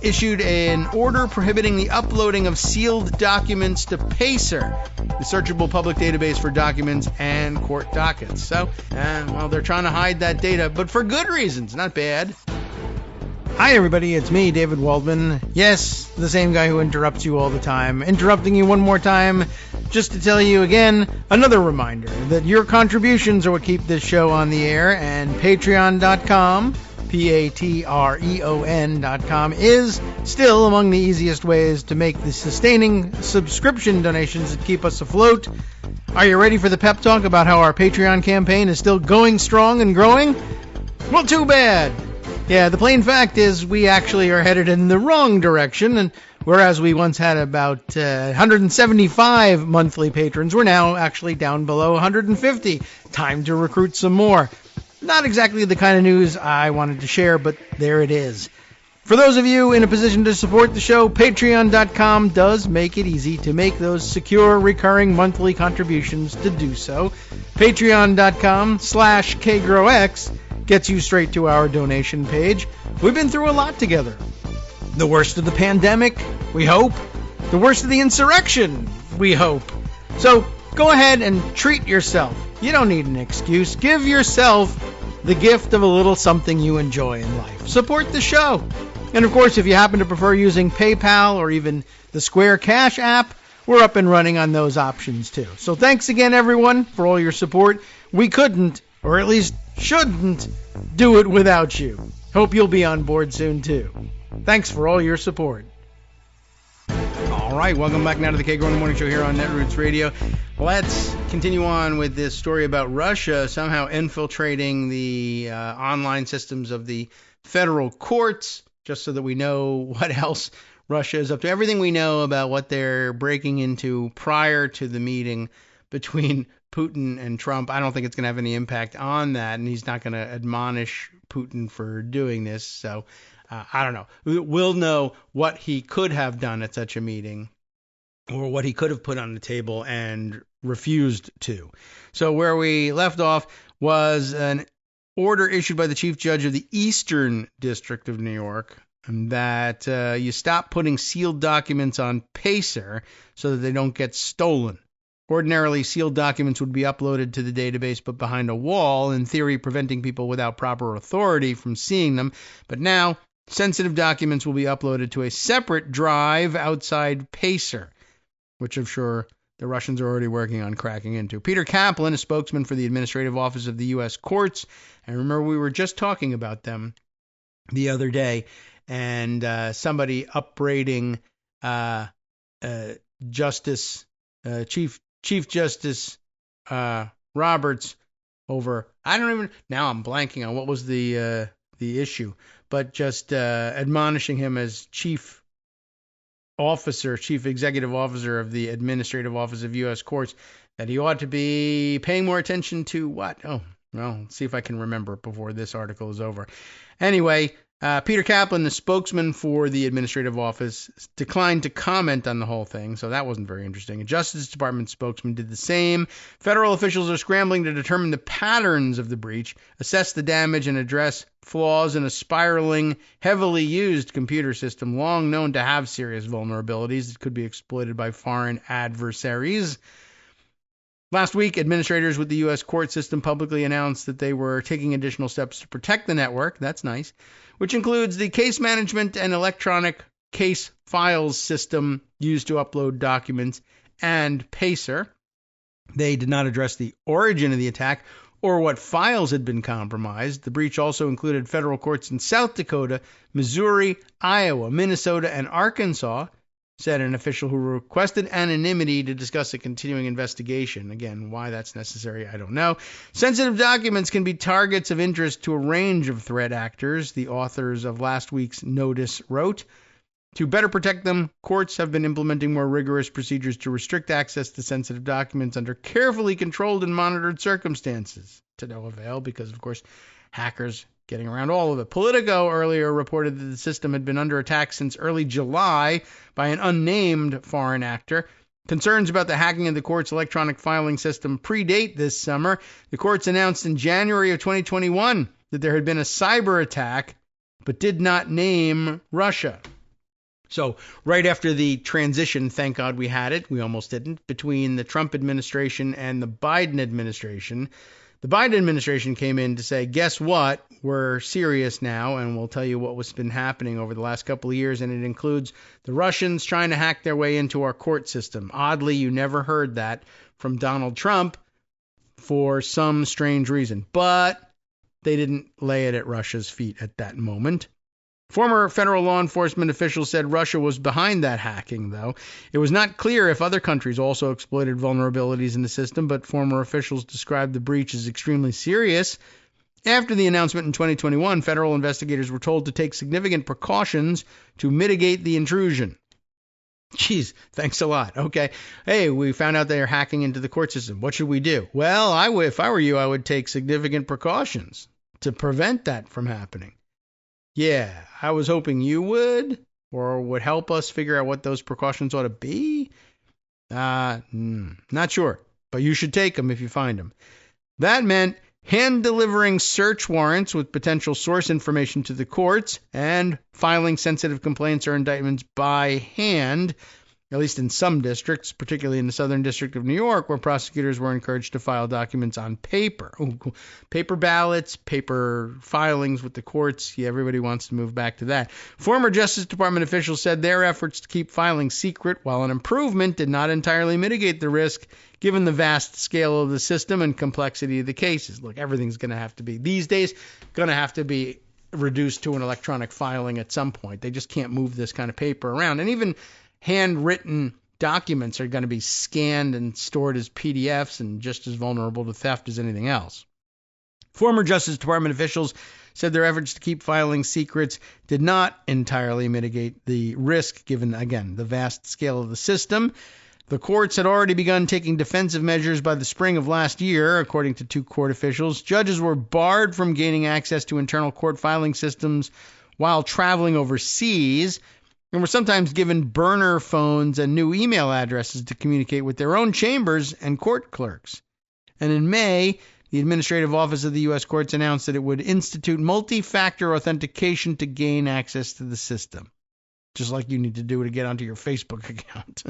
issued an order prohibiting the uploading of sealed documents to Pacer, the searchable public database for documents and court dockets. So, they're trying to hide that data, but for good reasons, not bad. Hi, everybody. It's me, David Waldman. Yes, the same guy who interrupts you all the time. Interrupting you one more time just to tell you again, another reminder that your contributions are what keep this show on the air, and Patreon.com, Patreon.com, is still among the easiest ways to make the sustaining subscription donations that keep us afloat. Are you ready for the pep talk about how our Patreon campaign is still going strong and growing? Well, too bad. Yeah, the plain fact is we actually are headed in the wrong direction, and whereas we once had about 175 monthly patrons, we're now actually down below 150. Time to recruit some more. Not exactly the kind of news I wanted to share, but there it is. For those of you in a position to support the show, Patreon.com does make it easy to make those secure, recurring monthly contributions to do so. Patreon.com/KagroX gets you straight to our donation page. We've been through a lot together. The worst of the pandemic, we hope. The worst of the insurrection, we hope. So go ahead and treat yourself. You don't need an excuse. Give yourself the gift of a little something you enjoy in life. Support the show. And of course, if you happen to prefer using PayPal or even the Square Cash app, we're up and running on those options too. So thanks again, everyone, for all your support. We couldn't, or at least shouldn't, do it without you. Hope you'll be on board soon too. Thanks for all your support. All right, welcome back now to the Kagro in the Morning Show here on Netroots Radio. Let's continue on with this story about Russia somehow infiltrating the online systems of the federal courts, just so that we know what else Russia is up to. Everything we know about what they're breaking into prior to the meeting between Putin and Trump, I don't think it's going to have any impact on that, and he's not going to admonish Putin for doing this. So I don't know. We'll know what he could have done at such a meeting, or what he could have put on the table and refused to. So where we left off was an order issued by the chief judge of the Eastern District of New York that you stop putting sealed documents on Pacer so that they don't get stolen. Ordinarily, sealed documents would be uploaded to the database but behind a wall, in theory preventing people without proper authority from seeing them. But now, sensitive documents will be uploaded to a separate drive outside Pacer, which I'm sure the Russians are already working on cracking into. Peter Kaplan, a spokesman for the Administrative Office of the U.S. Courts, and remember we were just talking about them the other day, and somebody upbraiding Chief Justice Roberts over, now I'm blanking on what was the issue, but just admonishing him as chief executive officer of the Administrative Office of U.S. Courts, that he ought to be paying more attention to what? Oh, well, let's see if I can remember before this article is over. Anyway, Peter Kaplan, the spokesman for the Administrative Office, declined to comment on the whole thing, so that wasn't very interesting. A Justice Department spokesman did the same. Federal officials are scrambling to determine the patterns of the breach, assess the damage, and address flaws in a spiraling, heavily used computer system long known to have serious vulnerabilities that could be exploited by foreign adversaries. Last week, administrators with the U.S. court system publicly announced that they were taking additional steps to protect the network. That's nice. Which includes the case management and electronic case files system used to upload documents and Pacer. They did not address the origin of the attack or what files had been compromised. The breach also included federal courts in South Dakota, Missouri, Iowa, Minnesota, and Arkansas, said an official who requested anonymity to discuss a continuing investigation. Again, why that's necessary, I don't know. Sensitive documents can be targets of interest to a range of threat actors, the authors of last week's notice wrote. To better protect them, courts have been implementing more rigorous procedures to restrict access to sensitive documents under carefully controlled and monitored circumstances. To no avail because, of course, hackers getting around all of it. Politico earlier reported that the system had been under attack since early July by an unnamed foreign actor. Concerns about the hacking of the court's electronic filing system predate this summer. The courts announced in January of 2021 that there had been a cyber attack, but did not name Russia. So right after the transition, thank God we had it, we almost didn't, between the Trump administration and the Biden administration, the Biden administration came in to say, guess what? We're serious now, and we'll tell you what's been happening over the last couple of years, and it includes the Russians trying to hack their way into our court system. Oddly, you never heard that from Donald Trump for some strange reason, but they didn't lay it at Russia's feet at that moment. Former federal law enforcement officials said Russia was behind that hacking, though. It was not clear if other countries also exploited vulnerabilities in the system, but former officials described the breach as extremely serious. After the announcement in 2021, federal investigators were told to take significant precautions to mitigate the intrusion. Geez, thanks a lot. Okay. Hey, we found out they're hacking into the court system. What should we do? Well, if I were you, I would take significant precautions to prevent that from happening. Yeah, I was hoping you would, or would help us figure out what those precautions ought to be. Not sure, but you should take them if you find them. That meant hand-delivering search warrants with potential source information to the courts and filing sensitive complaints or indictments by hand, at least in some districts, particularly in the Southern District of New York, where prosecutors were encouraged to file documents on paper. Paper ballots, paper filings with the courts. Yeah, everybody wants to move back to that. Former Justice Department officials said their efforts to keep filing secret, while an improvement, did not entirely mitigate the risk, given the vast scale of the system and complexity of the cases. Look, everything's going to have to be, these days, going to have to be reduced to an electronic filing at some point. They just can't move this kind of paper around. And even handwritten documents are going to be scanned and stored as PDFs and just as vulnerable to theft as anything else. Former Justice Department officials said their efforts to keep filing secrets did not entirely mitigate the risk, given, again, the vast scale of the system. The courts had already begun taking defensive measures by the spring of last year, according to two court officials. Judges were barred from gaining access to internal court filing systems while traveling overseas, and were sometimes given burner phones and new email addresses to communicate with their own chambers and court clerks. And in May, the Administrative Office of the U.S. Courts announced that it would institute multi-factor authentication to gain access to the system, just like you need to do to get onto your Facebook account.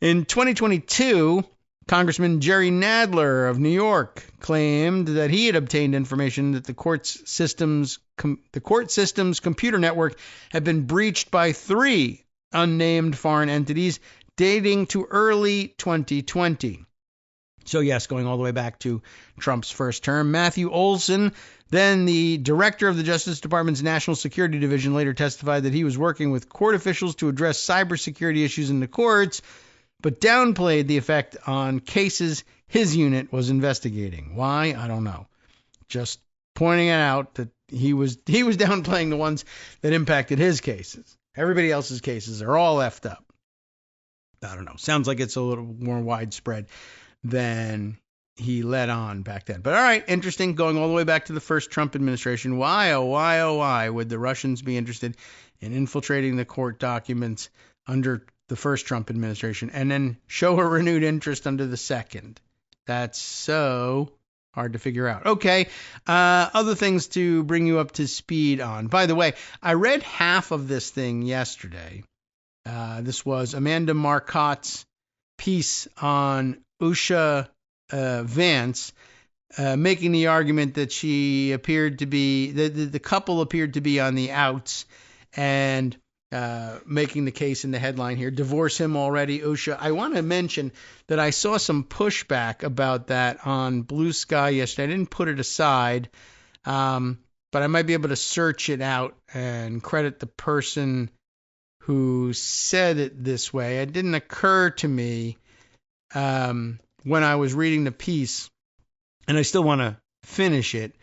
In 2022, Congressman Jerry Nadler of New York claimed that he had obtained information that the court system's computer network had been breached by 3 unnamed foreign entities dating to early 2020. So yes, going all the way back to Trump's first term. Matthew Olson, then the director of the Justice Department's National Security Division, later testified that he was working with court officials to address cybersecurity issues in the courts, but downplayed the effect on cases his unit was investigating. Why? I don't know. Just pointing out that he was downplaying the ones that impacted his cases. Everybody else's cases are all effed up. I don't know. Sounds like it's a little more widespread than he let on back then. But all right, interesting. Going all the way back to the first Trump administration. Why, oh why would the Russians be interested in infiltrating the court documents under the first Trump administration and then show a renewed interest under the second? That's so hard to figure out. Okay, other things to bring you up to speed on. By the way, I read half of this thing yesterday. This was Amanda Marcotte's piece on Usha Vance, making the argument that she appeared to be, the couple appeared to be on the outs, and making the case in the headline here, divorce him already, Usha. I want to mention that I saw some pushback about that on Blue Sky yesterday. I didn't put it aside, but I might be able to search it out and credit the person who said it this way. It didn't occur to me when I was reading the piece, and I still want to finish it,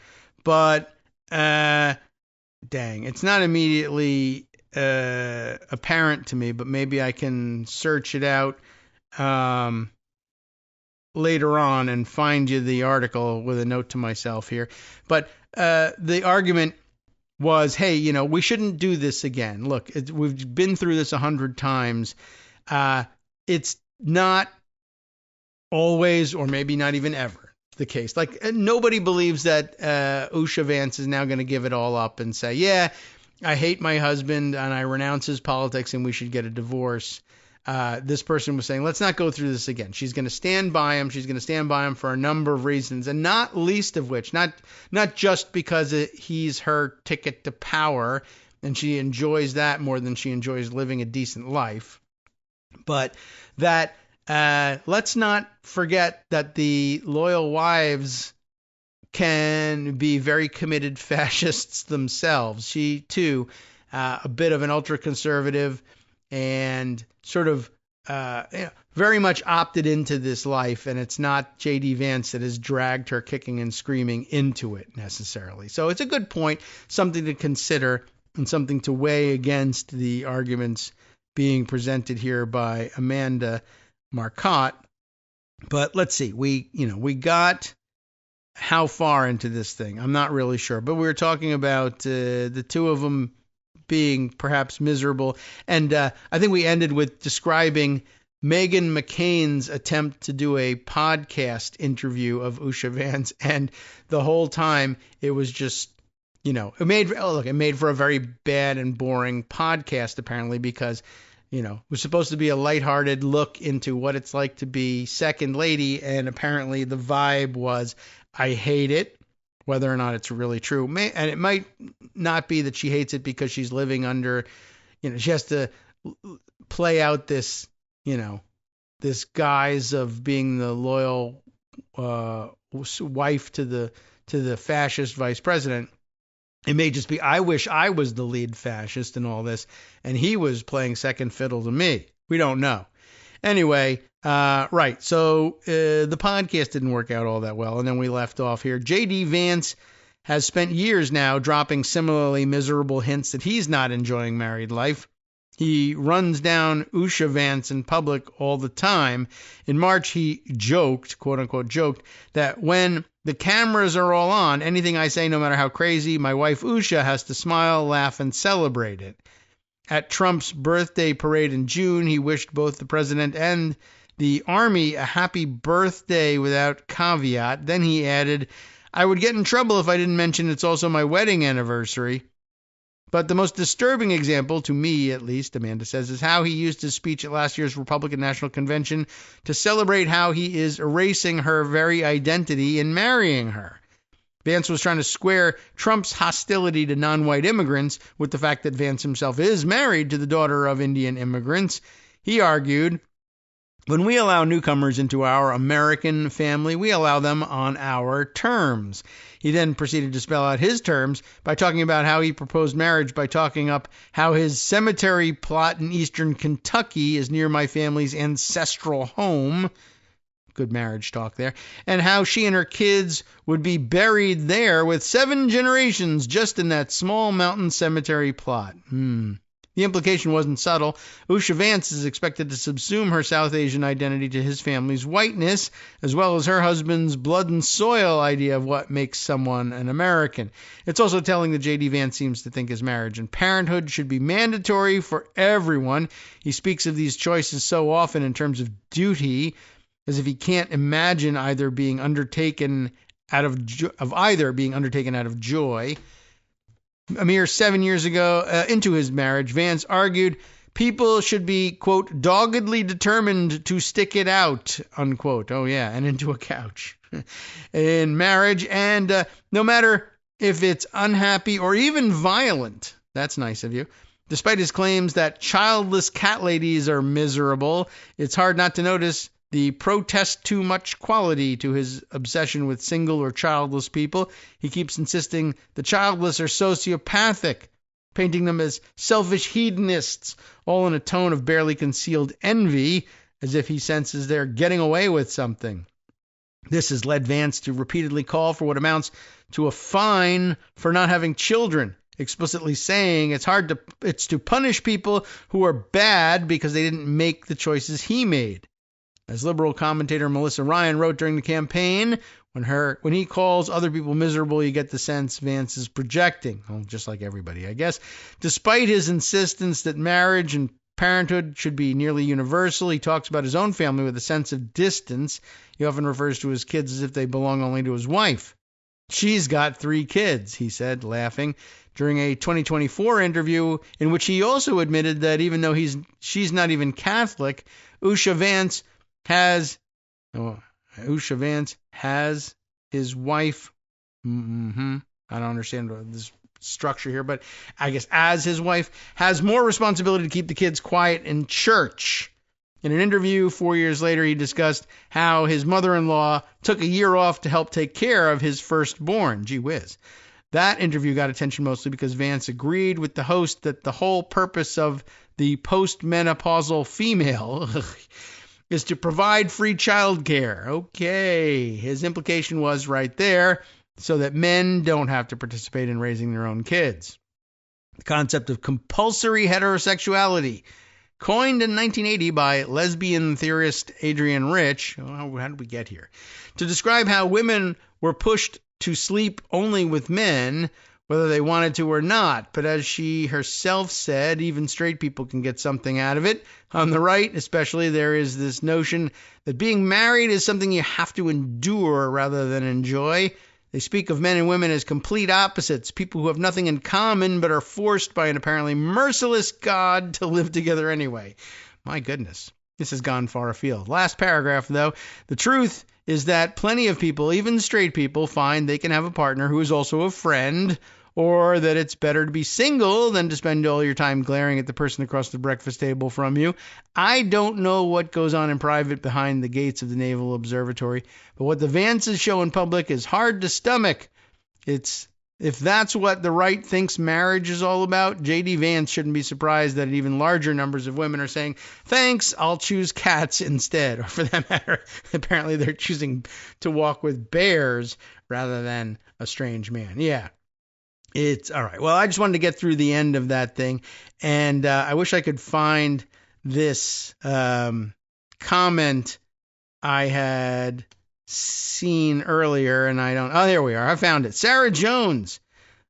but dang, it's not immediately apparent to me, but maybe I can search it out later on and find you the article with a note to myself here. But the argument was, hey, we shouldn't do this again. Look, we've been through this 100 times. It's not always, or maybe not even ever, the case. Like, nobody believes that Usha Vance is now going to give it all up and say, yeah, I hate my husband and I renounce his politics and we should get a divorce. This person was saying, let's not go through this again. She's going to stand by him. She's going to stand by him for a number of reasons, and not least of which, not just because he's her ticket to power and she enjoys that more than she enjoys living a decent life, but that let's not forget that the loyal wives can be very committed fascists themselves. She, too, a bit of an ultra-conservative and sort of very much opted into this life, and it's not J.D. Vance that has dragged her kicking and screaming into it necessarily. So it's a good point, something to consider and something to weigh against the arguments being presented here by Amanda Marcotte. But let's see, we got how far into this thing? I'm not really sure, but we were talking about the two of them being perhaps miserable, and I think we ended with describing Meghan McCain's attempt to do a podcast interview of Usha Vance, and the whole time it was just, it made for a very bad and boring podcast, apparently, because it was supposed to be a lighthearted look into what it's like to be second lady, and apparently the vibe was, I hate it, whether or not it's really true. And it might not be that she hates it because she's living under, she has to play out this, this guise of being the loyal wife to the fascist vice president. It may just be, I wish I was the lead fascist in all this, and he was playing second fiddle to me. We don't know. Anyway, right. So the podcast didn't work out all that well, and then we left off here. J.D. Vance has spent years now dropping similarly miserable hints that he's not enjoying married life. He runs down Usha Vance in public all the time. In March, he joked, quote unquote joked, that when the cameras are all on, anything I say, no matter how crazy, my wife Usha has to smile, laugh, and celebrate it. At Trump's birthday parade in June, he wished both the president and the army a happy birthday without caveat. Then he added, I would get in trouble if I didn't mention it's also my wedding anniversary. But the most disturbing example, to me at least, Amanda says, is how he used his speech at last year's Republican National Convention to celebrate how he is erasing her very identity in marrying her. Vance was trying to square Trump's hostility to non-white immigrants with the fact that Vance himself is married to the daughter of Indian immigrants. He argued, when we allow newcomers into our American family, we allow them on our terms. He then proceeded to spell out his terms by talking about how he proposed marriage by talking up how his cemetery plot in eastern Kentucky is near my family's ancestral home. Good marriage talk there. And how she and her kids would be buried there with 7 generations just in that small mountain cemetery plot. The implication wasn't subtle. Usha Vance is expected to subsume her South Asian identity to his family's whiteness, as well as her husband's blood and soil idea of what makes someone an American. It's also telling that J.D. Vance seems to think his marriage and parenthood should be mandatory for everyone. He speaks of these choices so often in terms of duty, as if he can't imagine either being undertaken out of joy. A mere 7 years ago, into his marriage, Vance argued People should be, quote, doggedly determined to stick it out, unquote. Oh, yeah, and into a couch. In marriage, and no matter if it's unhappy or even violent. That's nice of you. Despite his claims that childless cat ladies are miserable, it's hard not to notice the protest too much quality to his obsession with single or childless people. He keeps insisting the childless are sociopathic, painting them as selfish hedonists, all in a tone of barely concealed envy, as if he senses they're getting away with something. This has led Vance to repeatedly call for what amounts to a fine for not having children, explicitly saying it's to punish people who are bad because they didn't make the choices he made. As liberal commentator Melissa Ryan wrote during the campaign, when he calls other people miserable, you get the sense Vance is projecting. Well, just like everybody, I guess. Despite his insistence that marriage and parenthood should be nearly universal, he talks about his own family with a sense of distance. He often refers to his kids as if they belong only to his wife. She's got 3 kids, he said, laughing, during a 2024 interview in which he also admitted that even though she's not even Catholic, Usha Vance has his wife. I don't understand this structure here, but I guess as his wife has more responsibility to keep the kids quiet in church. In an interview 4 years later, he discussed how his mother-in-law took a year off to help take care of his firstborn. Gee whiz. That interview got attention mostly because Vance agreed with the host that the whole purpose of the postmenopausal female is to provide free childcare. Okay, his implication was right there, so that men don't have to participate in raising their own kids. The concept of compulsory heterosexuality, coined in 1980 by lesbian theorist Adrienne Rich. How did we get here? To describe how women were pushed to sleep only with men, whether they wanted to or not. But as she herself said, even straight people can get something out of it. On the right, especially, there is this notion that being married is something you have to endure rather than enjoy. They speak of men and women as complete opposites, people who have nothing in common but are forced by an apparently merciless God to live together anyway. My goodness, this has gone far afield. Last paragraph, though. The truth is that plenty of people, even straight people, find they can have a partner who is also a friend, or that it's better to be single than to spend all your time glaring at the person across the breakfast table from you. I don't know what goes on in private behind the gates of the Naval Observatory, but what the Vances show in public is hard to stomach. If that's what the right thinks marriage is all about, J.D. Vance shouldn't be surprised that even larger numbers of women are saying, thanks, I'll choose cats instead. Or for that matter, apparently they're choosing to walk with bears rather than a strange man. Yeah. It's all right. Well, I just wanted to get through the end of that thing, and I wish I could find this comment I had seen earlier, and I don't. Oh, there we are. I found it. Sarah Jones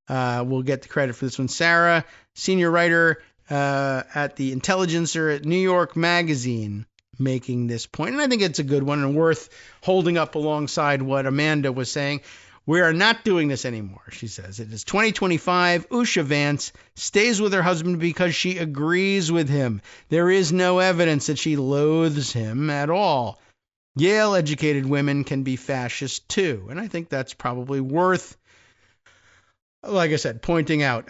will get the credit for this one. Sarah, senior writer at the Intelligencer at New York Magazine, making this point, and I think it's a good one and worth holding up alongside what Amanda was saying. We are not doing this anymore, she says. It is 2025. Usha Vance stays with her husband because she agrees with him. There is no evidence that she loathes him at all. Yale-educated women can be fascist too, and I think that's probably worth, like I said, pointing out.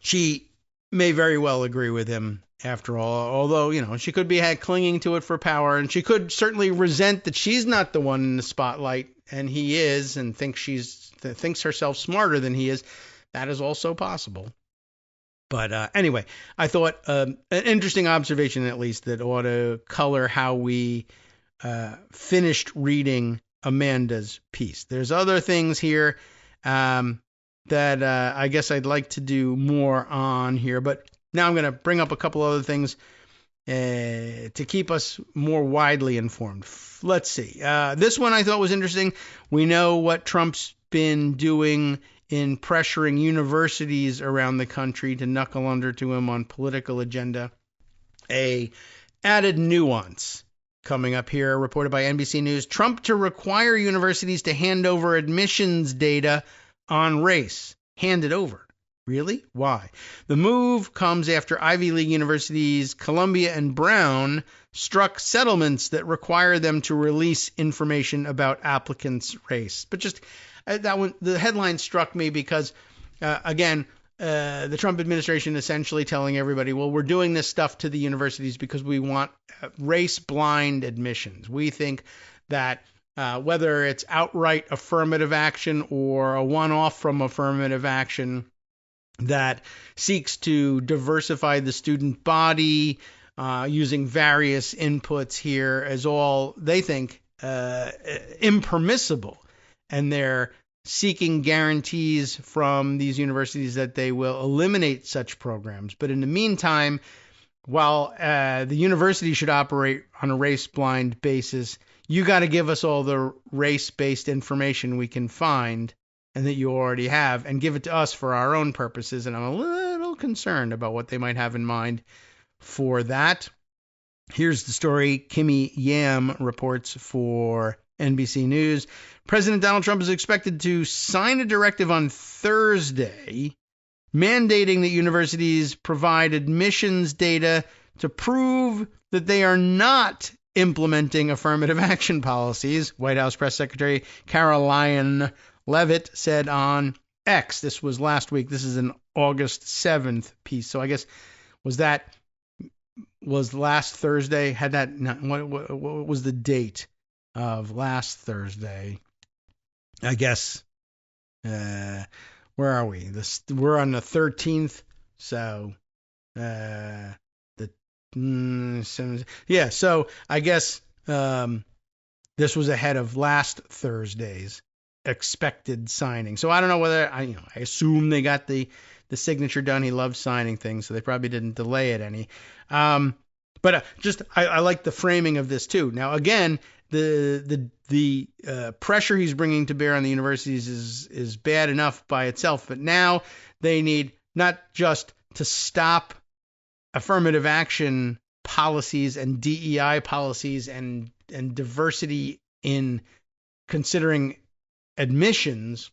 She may very well agree with him after all, although, she could be clinging to it for power, and she could certainly resent that she's not the one in the spotlight and he is, and thinks herself smarter than he is. That is also possible. But anyway, I thought an interesting observation, at least, that ought to color how we finished reading Amanda's piece. There's other things here that I guess I'd like to do more on here, but now I'm going to bring up a couple other things to keep us more widely informed. Let's see. This one I thought was interesting. We know what Trump's been doing in pressuring universities around the country to knuckle under to him on political agenda. A added nuance coming up here, reported by NBC News. Trump to require universities to hand over admissions data on race. Hand it over. Really? Why? The move comes after Ivy League universities Columbia and Brown struck settlements that require them to release information about applicants' race. But just that one, the headline struck me because, again, the Trump administration essentially telling everybody, well, we're doing this stuff to the universities because we want race-blind admissions. We think that whether it's outright affirmative action or a one-off from affirmative action that seeks to diversify the student body using various inputs here as all, they think, impermissible. And they're seeking guarantees from these universities that they will eliminate such programs. But in the meantime, while the university should operate on a race-blind basis, you got to give us all the race-based information we can find and that you already have, and give it to us for our own purposes. And I'm a little concerned about what they might have in mind for that. Here's the story. Kimmy Yam reports for NBC News. President Donald Trump is expected to sign a directive on Thursday mandating that universities provide admissions data to prove that they are not implementing affirmative action policies. White House Press Secretary Caroline Leavitt said on X, this was last week, this is an August 7th piece, so I guess was last Thursday, had that, what was the date of last Thursday? I guess, where are we? We're on the 13th, so, so I guess this was ahead of last Thursday's expected signing. So I don't know whether I assume they got the signature done. He loves signing things, so they probably didn't delay it any. But I like the framing of this too. Now again, the pressure he's bringing to bear on the universities is bad enough by itself, but now they need not just to stop affirmative action policies and DEI policies and diversity in considering admissions,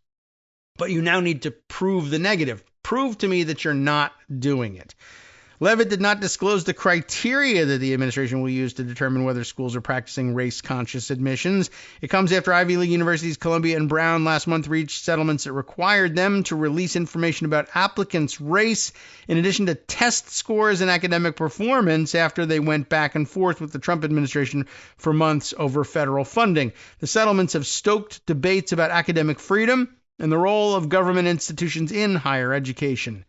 but you now need to prove the negative. Prove to me that you're not doing it. Leavitt did not disclose the criteria that the administration will use to determine whether schools are practicing race-conscious admissions. It comes after Ivy League universities Columbia and Brown last month reached settlements that required them to release information about applicants' race in addition to test scores and academic performance after they went back and forth with the Trump administration for months over federal funding. The settlements have stoked debates about academic freedom and the role of government institutions in higher education.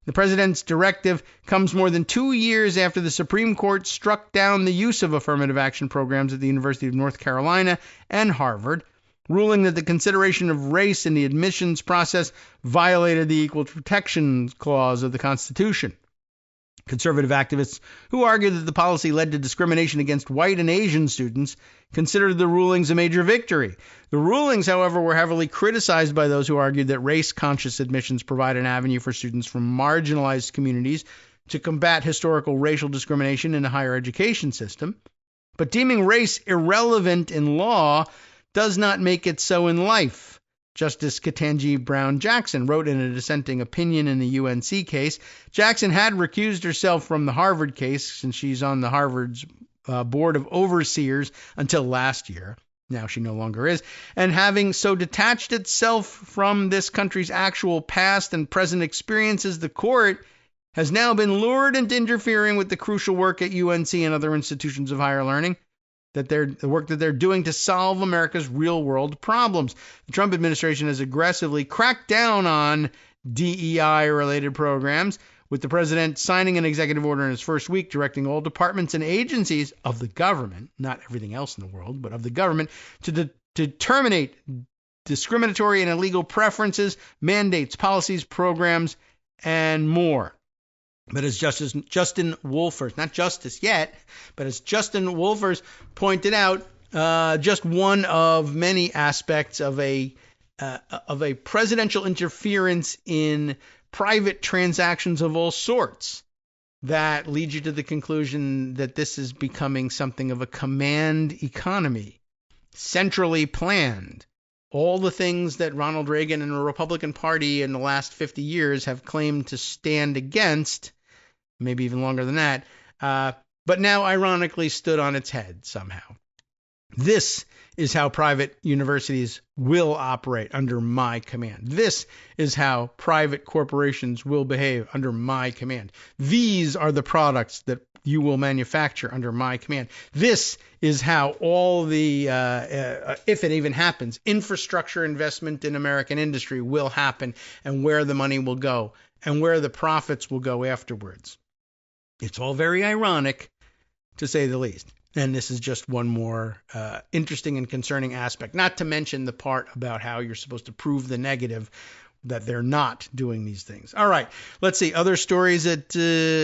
The president's directive comes more than 2 years after the Supreme Court struck down the use of affirmative action programs at the University of North Carolina and Harvard, ruling that the consideration of race in the admissions process violated the Equal Protection Clause of the Constitution. Conservative activists who argued that the policy led to discrimination against white and Asian students considered the rulings a major victory. The rulings, however, were heavily criticized by those who argued that race-conscious admissions provide an avenue for students from marginalized communities to combat historical racial discrimination in the higher education system. But deeming race irrelevant in law does not make it so in life. Justice Ketanji Brown Jackson wrote in a dissenting opinion in the UNC case. Jackson had recused herself from the Harvard case since she's on the Harvard's Board of Overseers until last year. Now she no longer is. And having so detached itself from this country's actual past and present experiences, the court has now been lured into interfering with the crucial work at UNC and other institutions of higher learning. The work that they're doing to solve America's real-world problems. The Trump administration has aggressively cracked down on DEI-related programs, with the president signing an executive order in his first week directing all departments and agencies of the government, not everything else in the world, but of the government, to terminate discriminatory and illegal preferences, mandates, policies, programs, and more. But as Justin Wolfers, not justice yet, but as Justin Wolfers pointed out, just one of many aspects of a presidential interference in private transactions of all sorts that lead you to the conclusion that this is becoming something of a command economy, centrally planned, all the things that Ronald Reagan and the Republican Party in the last 50 years have claimed to stand against, maybe even longer than that, but now ironically stood on its head somehow. This is how private universities will operate under my command. This is how private corporations will behave under my command. These are the products that you will manufacture under my command. This is how all the, if it even happens, infrastructure investment in American industry will happen, and where the money will go and where the profits will go afterwards. It's all very ironic, to say the least. And this is just one more interesting and concerning aspect, not to mention the part about how you're supposed to prove the negative, that they're not doing these things. All right, let's see. Other stories that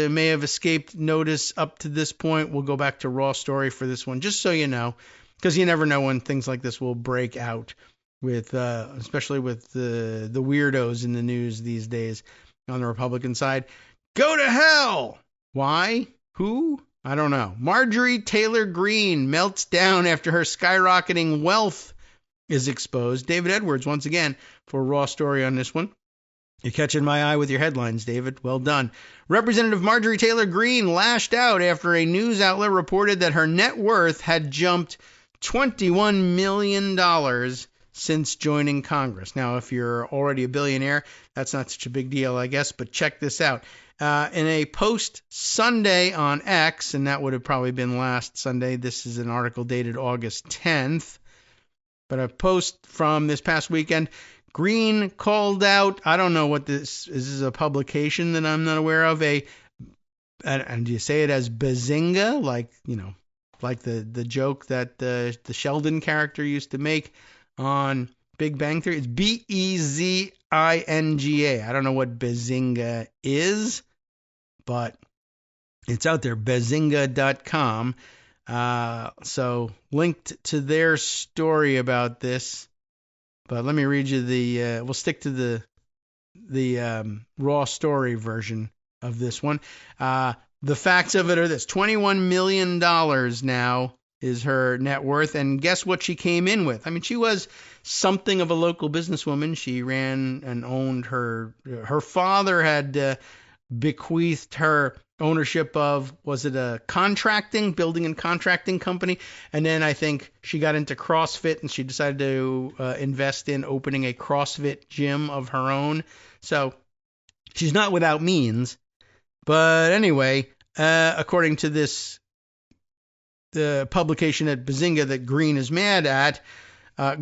may have escaped notice up to this point. We'll go back to Raw Story for this one, just so you know, because you never know when things like this will break out, with especially with the weirdos in the news these days on the Republican side. Go to hell! Why? Who? I don't know. Marjorie Taylor Greene melts down after her skyrocketing wealth is exposed. David Edwards, once again, for a Raw Story on this one. You're catching my eye with your headlines, David. Well done. Representative Marjorie Taylor Greene lashed out after a news outlet reported that her net worth had jumped $21 million since joining Congress. Now, if you're already a billionaire, that's not such a big deal, I guess, but check this out. In a post Sunday on X, and that would have probably been last Sunday, this is an article dated August 10th, but a post from this past weekend, Greene called out, I don't know what this is, a publication that I'm not aware of, and do you say it as Bazinga, like, you know, like the joke that the Sheldon character used to make on Big Bang Theory? It's Bezinga. I don't know what Bazinga is, but it's out there, Bazinga.com. So linked to their story about this. But let me read you we'll stick to the Raw Story version of this one. The facts of it are this: $21 million now is her net worth. And guess what she came in with? I mean, she was something of a local businesswoman. She ran and owned her father had bequeathed her ownership of, was it a building and contracting company? And then I think she got into CrossFit and she decided to invest in opening a CrossFit gym of her own. So she's not without means. But anyway, according to the publication at Bazinga that Greene is mad at,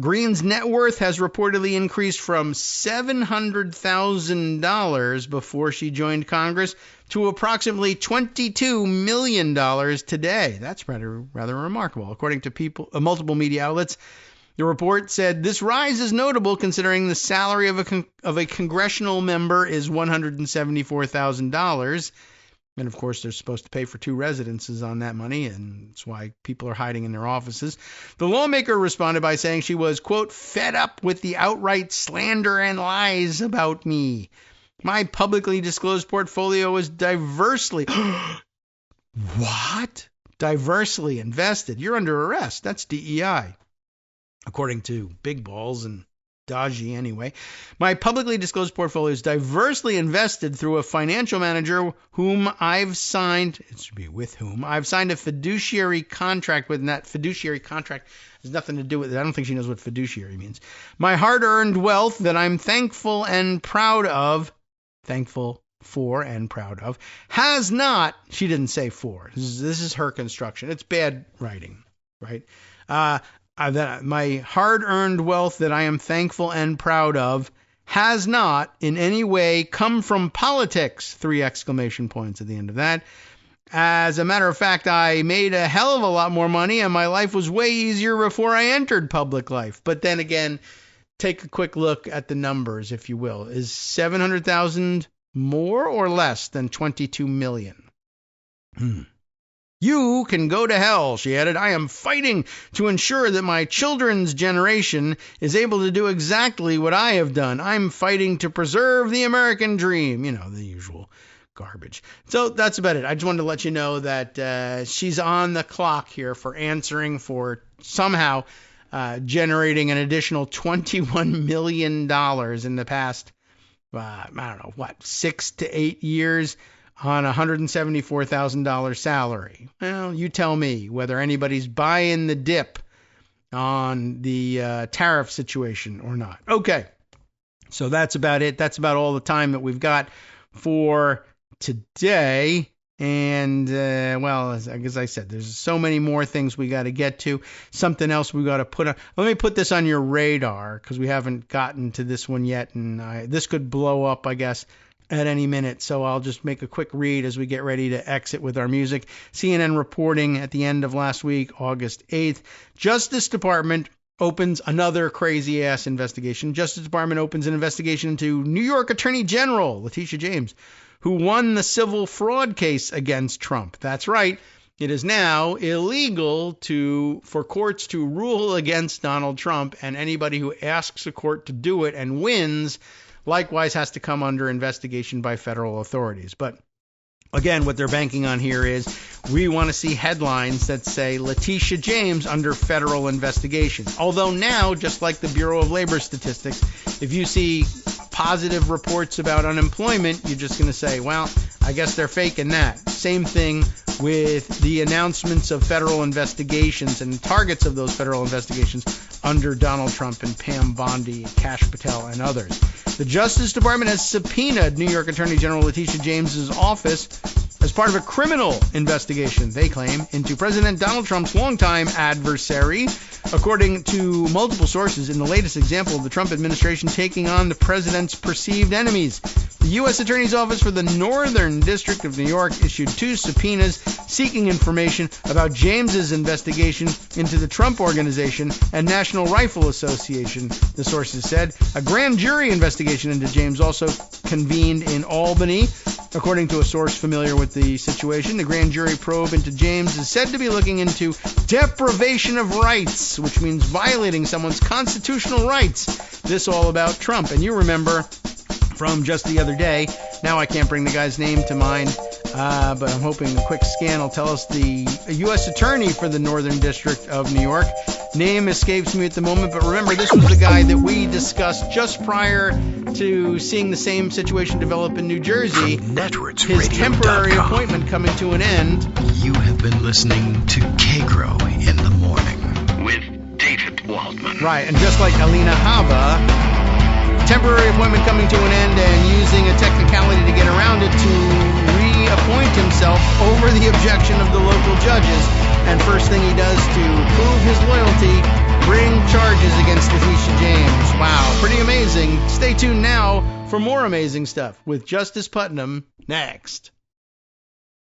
Greene's net worth has reportedly increased from $700,000 before she joined Congress to approximately $22 million today. That's rather remarkable. According to multiple media outlets, the report said this rise is notable considering the salary of a congressional member is $174,000. And, of course, they're supposed to pay for 2 residences on that money, and that's why people are hiding in their offices. The lawmaker responded by saying she was, quote, fed up with the outright slander and lies about me. My publicly disclosed portfolio is diversely... What? Diversely invested. You're under arrest. That's DEI, according to Big Balls and Dodgy anyway. My publicly disclosed portfolio is diversely invested through a financial manager whom I've signed, it should be with whom, I've signed a fiduciary contract with, and that fiduciary contract has nothing to do with it. I don't think she knows what fiduciary means. My hard-earned wealth that I'm thankful for and proud of, has not, she didn't say for, this is her construction. It's bad writing, right? My hard-earned wealth that I am thankful and proud of has not in any way come from politics, 3 exclamation points at the end of that. As a matter of fact, I made a hell of a lot more money and my life was way easier before I entered public life. But then again, take a quick look at the numbers, if you will. Is 700,000 more or less than 22 million? You can go to hell, she added. I am fighting to ensure that my children's generation is able to do exactly what I have done. I'm fighting to preserve the American dream. You know, the usual garbage. So that's about it. I just wanted to let you know that she's on the clock here for answering for somehow generating an additional $21 million in the past, I don't know, 6 to 8 years on a $174,000 salary. Well, you tell me whether anybody's buying the dip on the tariff situation or not. Okay, so that's about it. That's about all the time that we've got for today. And, well, as I said, there's so many more things we got to get to. Something else we got to put on. Let me put this on your radar because we haven't gotten to this one yet. And this could blow up, I guess, at any minute. So I'll just make a quick read as we get ready to exit with our music. CNN reporting at the end of last week, August 8th. Justice Department opens another crazy-ass investigation. Justice Department opens an investigation into New York Attorney General Letitia James, who won the civil fraud case against Trump. That's right. It is now illegal for courts to rule against Donald Trump, and anybody who asks a court to do it and wins likewise has to come under investigation by federal authorities. But again, what they're banking on here is we want to see headlines that say Letitia James under federal investigation. Although now, just like the Bureau of Labor Statistics, if you see positive reports about unemployment, you're just going to say, well, I guess they're faking that. Same thing with the announcements of federal investigations and targets of those federal investigations under Donald Trump and Pam Bondi, Kash Patel, and others. The Justice Department has subpoenaed New York Attorney General Letitia James's office as part of a criminal investigation, they claim, into President Donald Trump's longtime adversary. According to multiple sources, in the latest example of the Trump administration taking on the president's perceived enemies, the U.S. Attorney's Office for the Northern District of New York issued 2 subpoenas seeking information about James's investigation into the Trump Organization and National Rifle Association, the sources said. A grand jury investigation into James also convened in Albany. According to a source familiar with the situation, the grand jury probe into James is said to be looking into deprivation of rights, which means violating someone's constitutional rights. This all about Trump. And you remember from just the other day, now I can't bring the guy's name to mind, but I'm hoping a quick scan will tell us the U.S. Attorney for the Northern District of New York. Name escapes me at the moment, but remember, this was the guy that we discussed just prior to seeing the same situation develop in New Jersey. His temporary appointment coming to an end. You have been listening to Kagro in the morning with David Waldman. Right, and just like Alina Hava, temporary appointment coming to an end and using a technicality to get around it to reappoint himself over the objection of the local judges. And first thing he does to prove his loyalty, bring charges against Letitia James. Wow, pretty amazing. Stay tuned now for more amazing stuff with Justice Putnam next.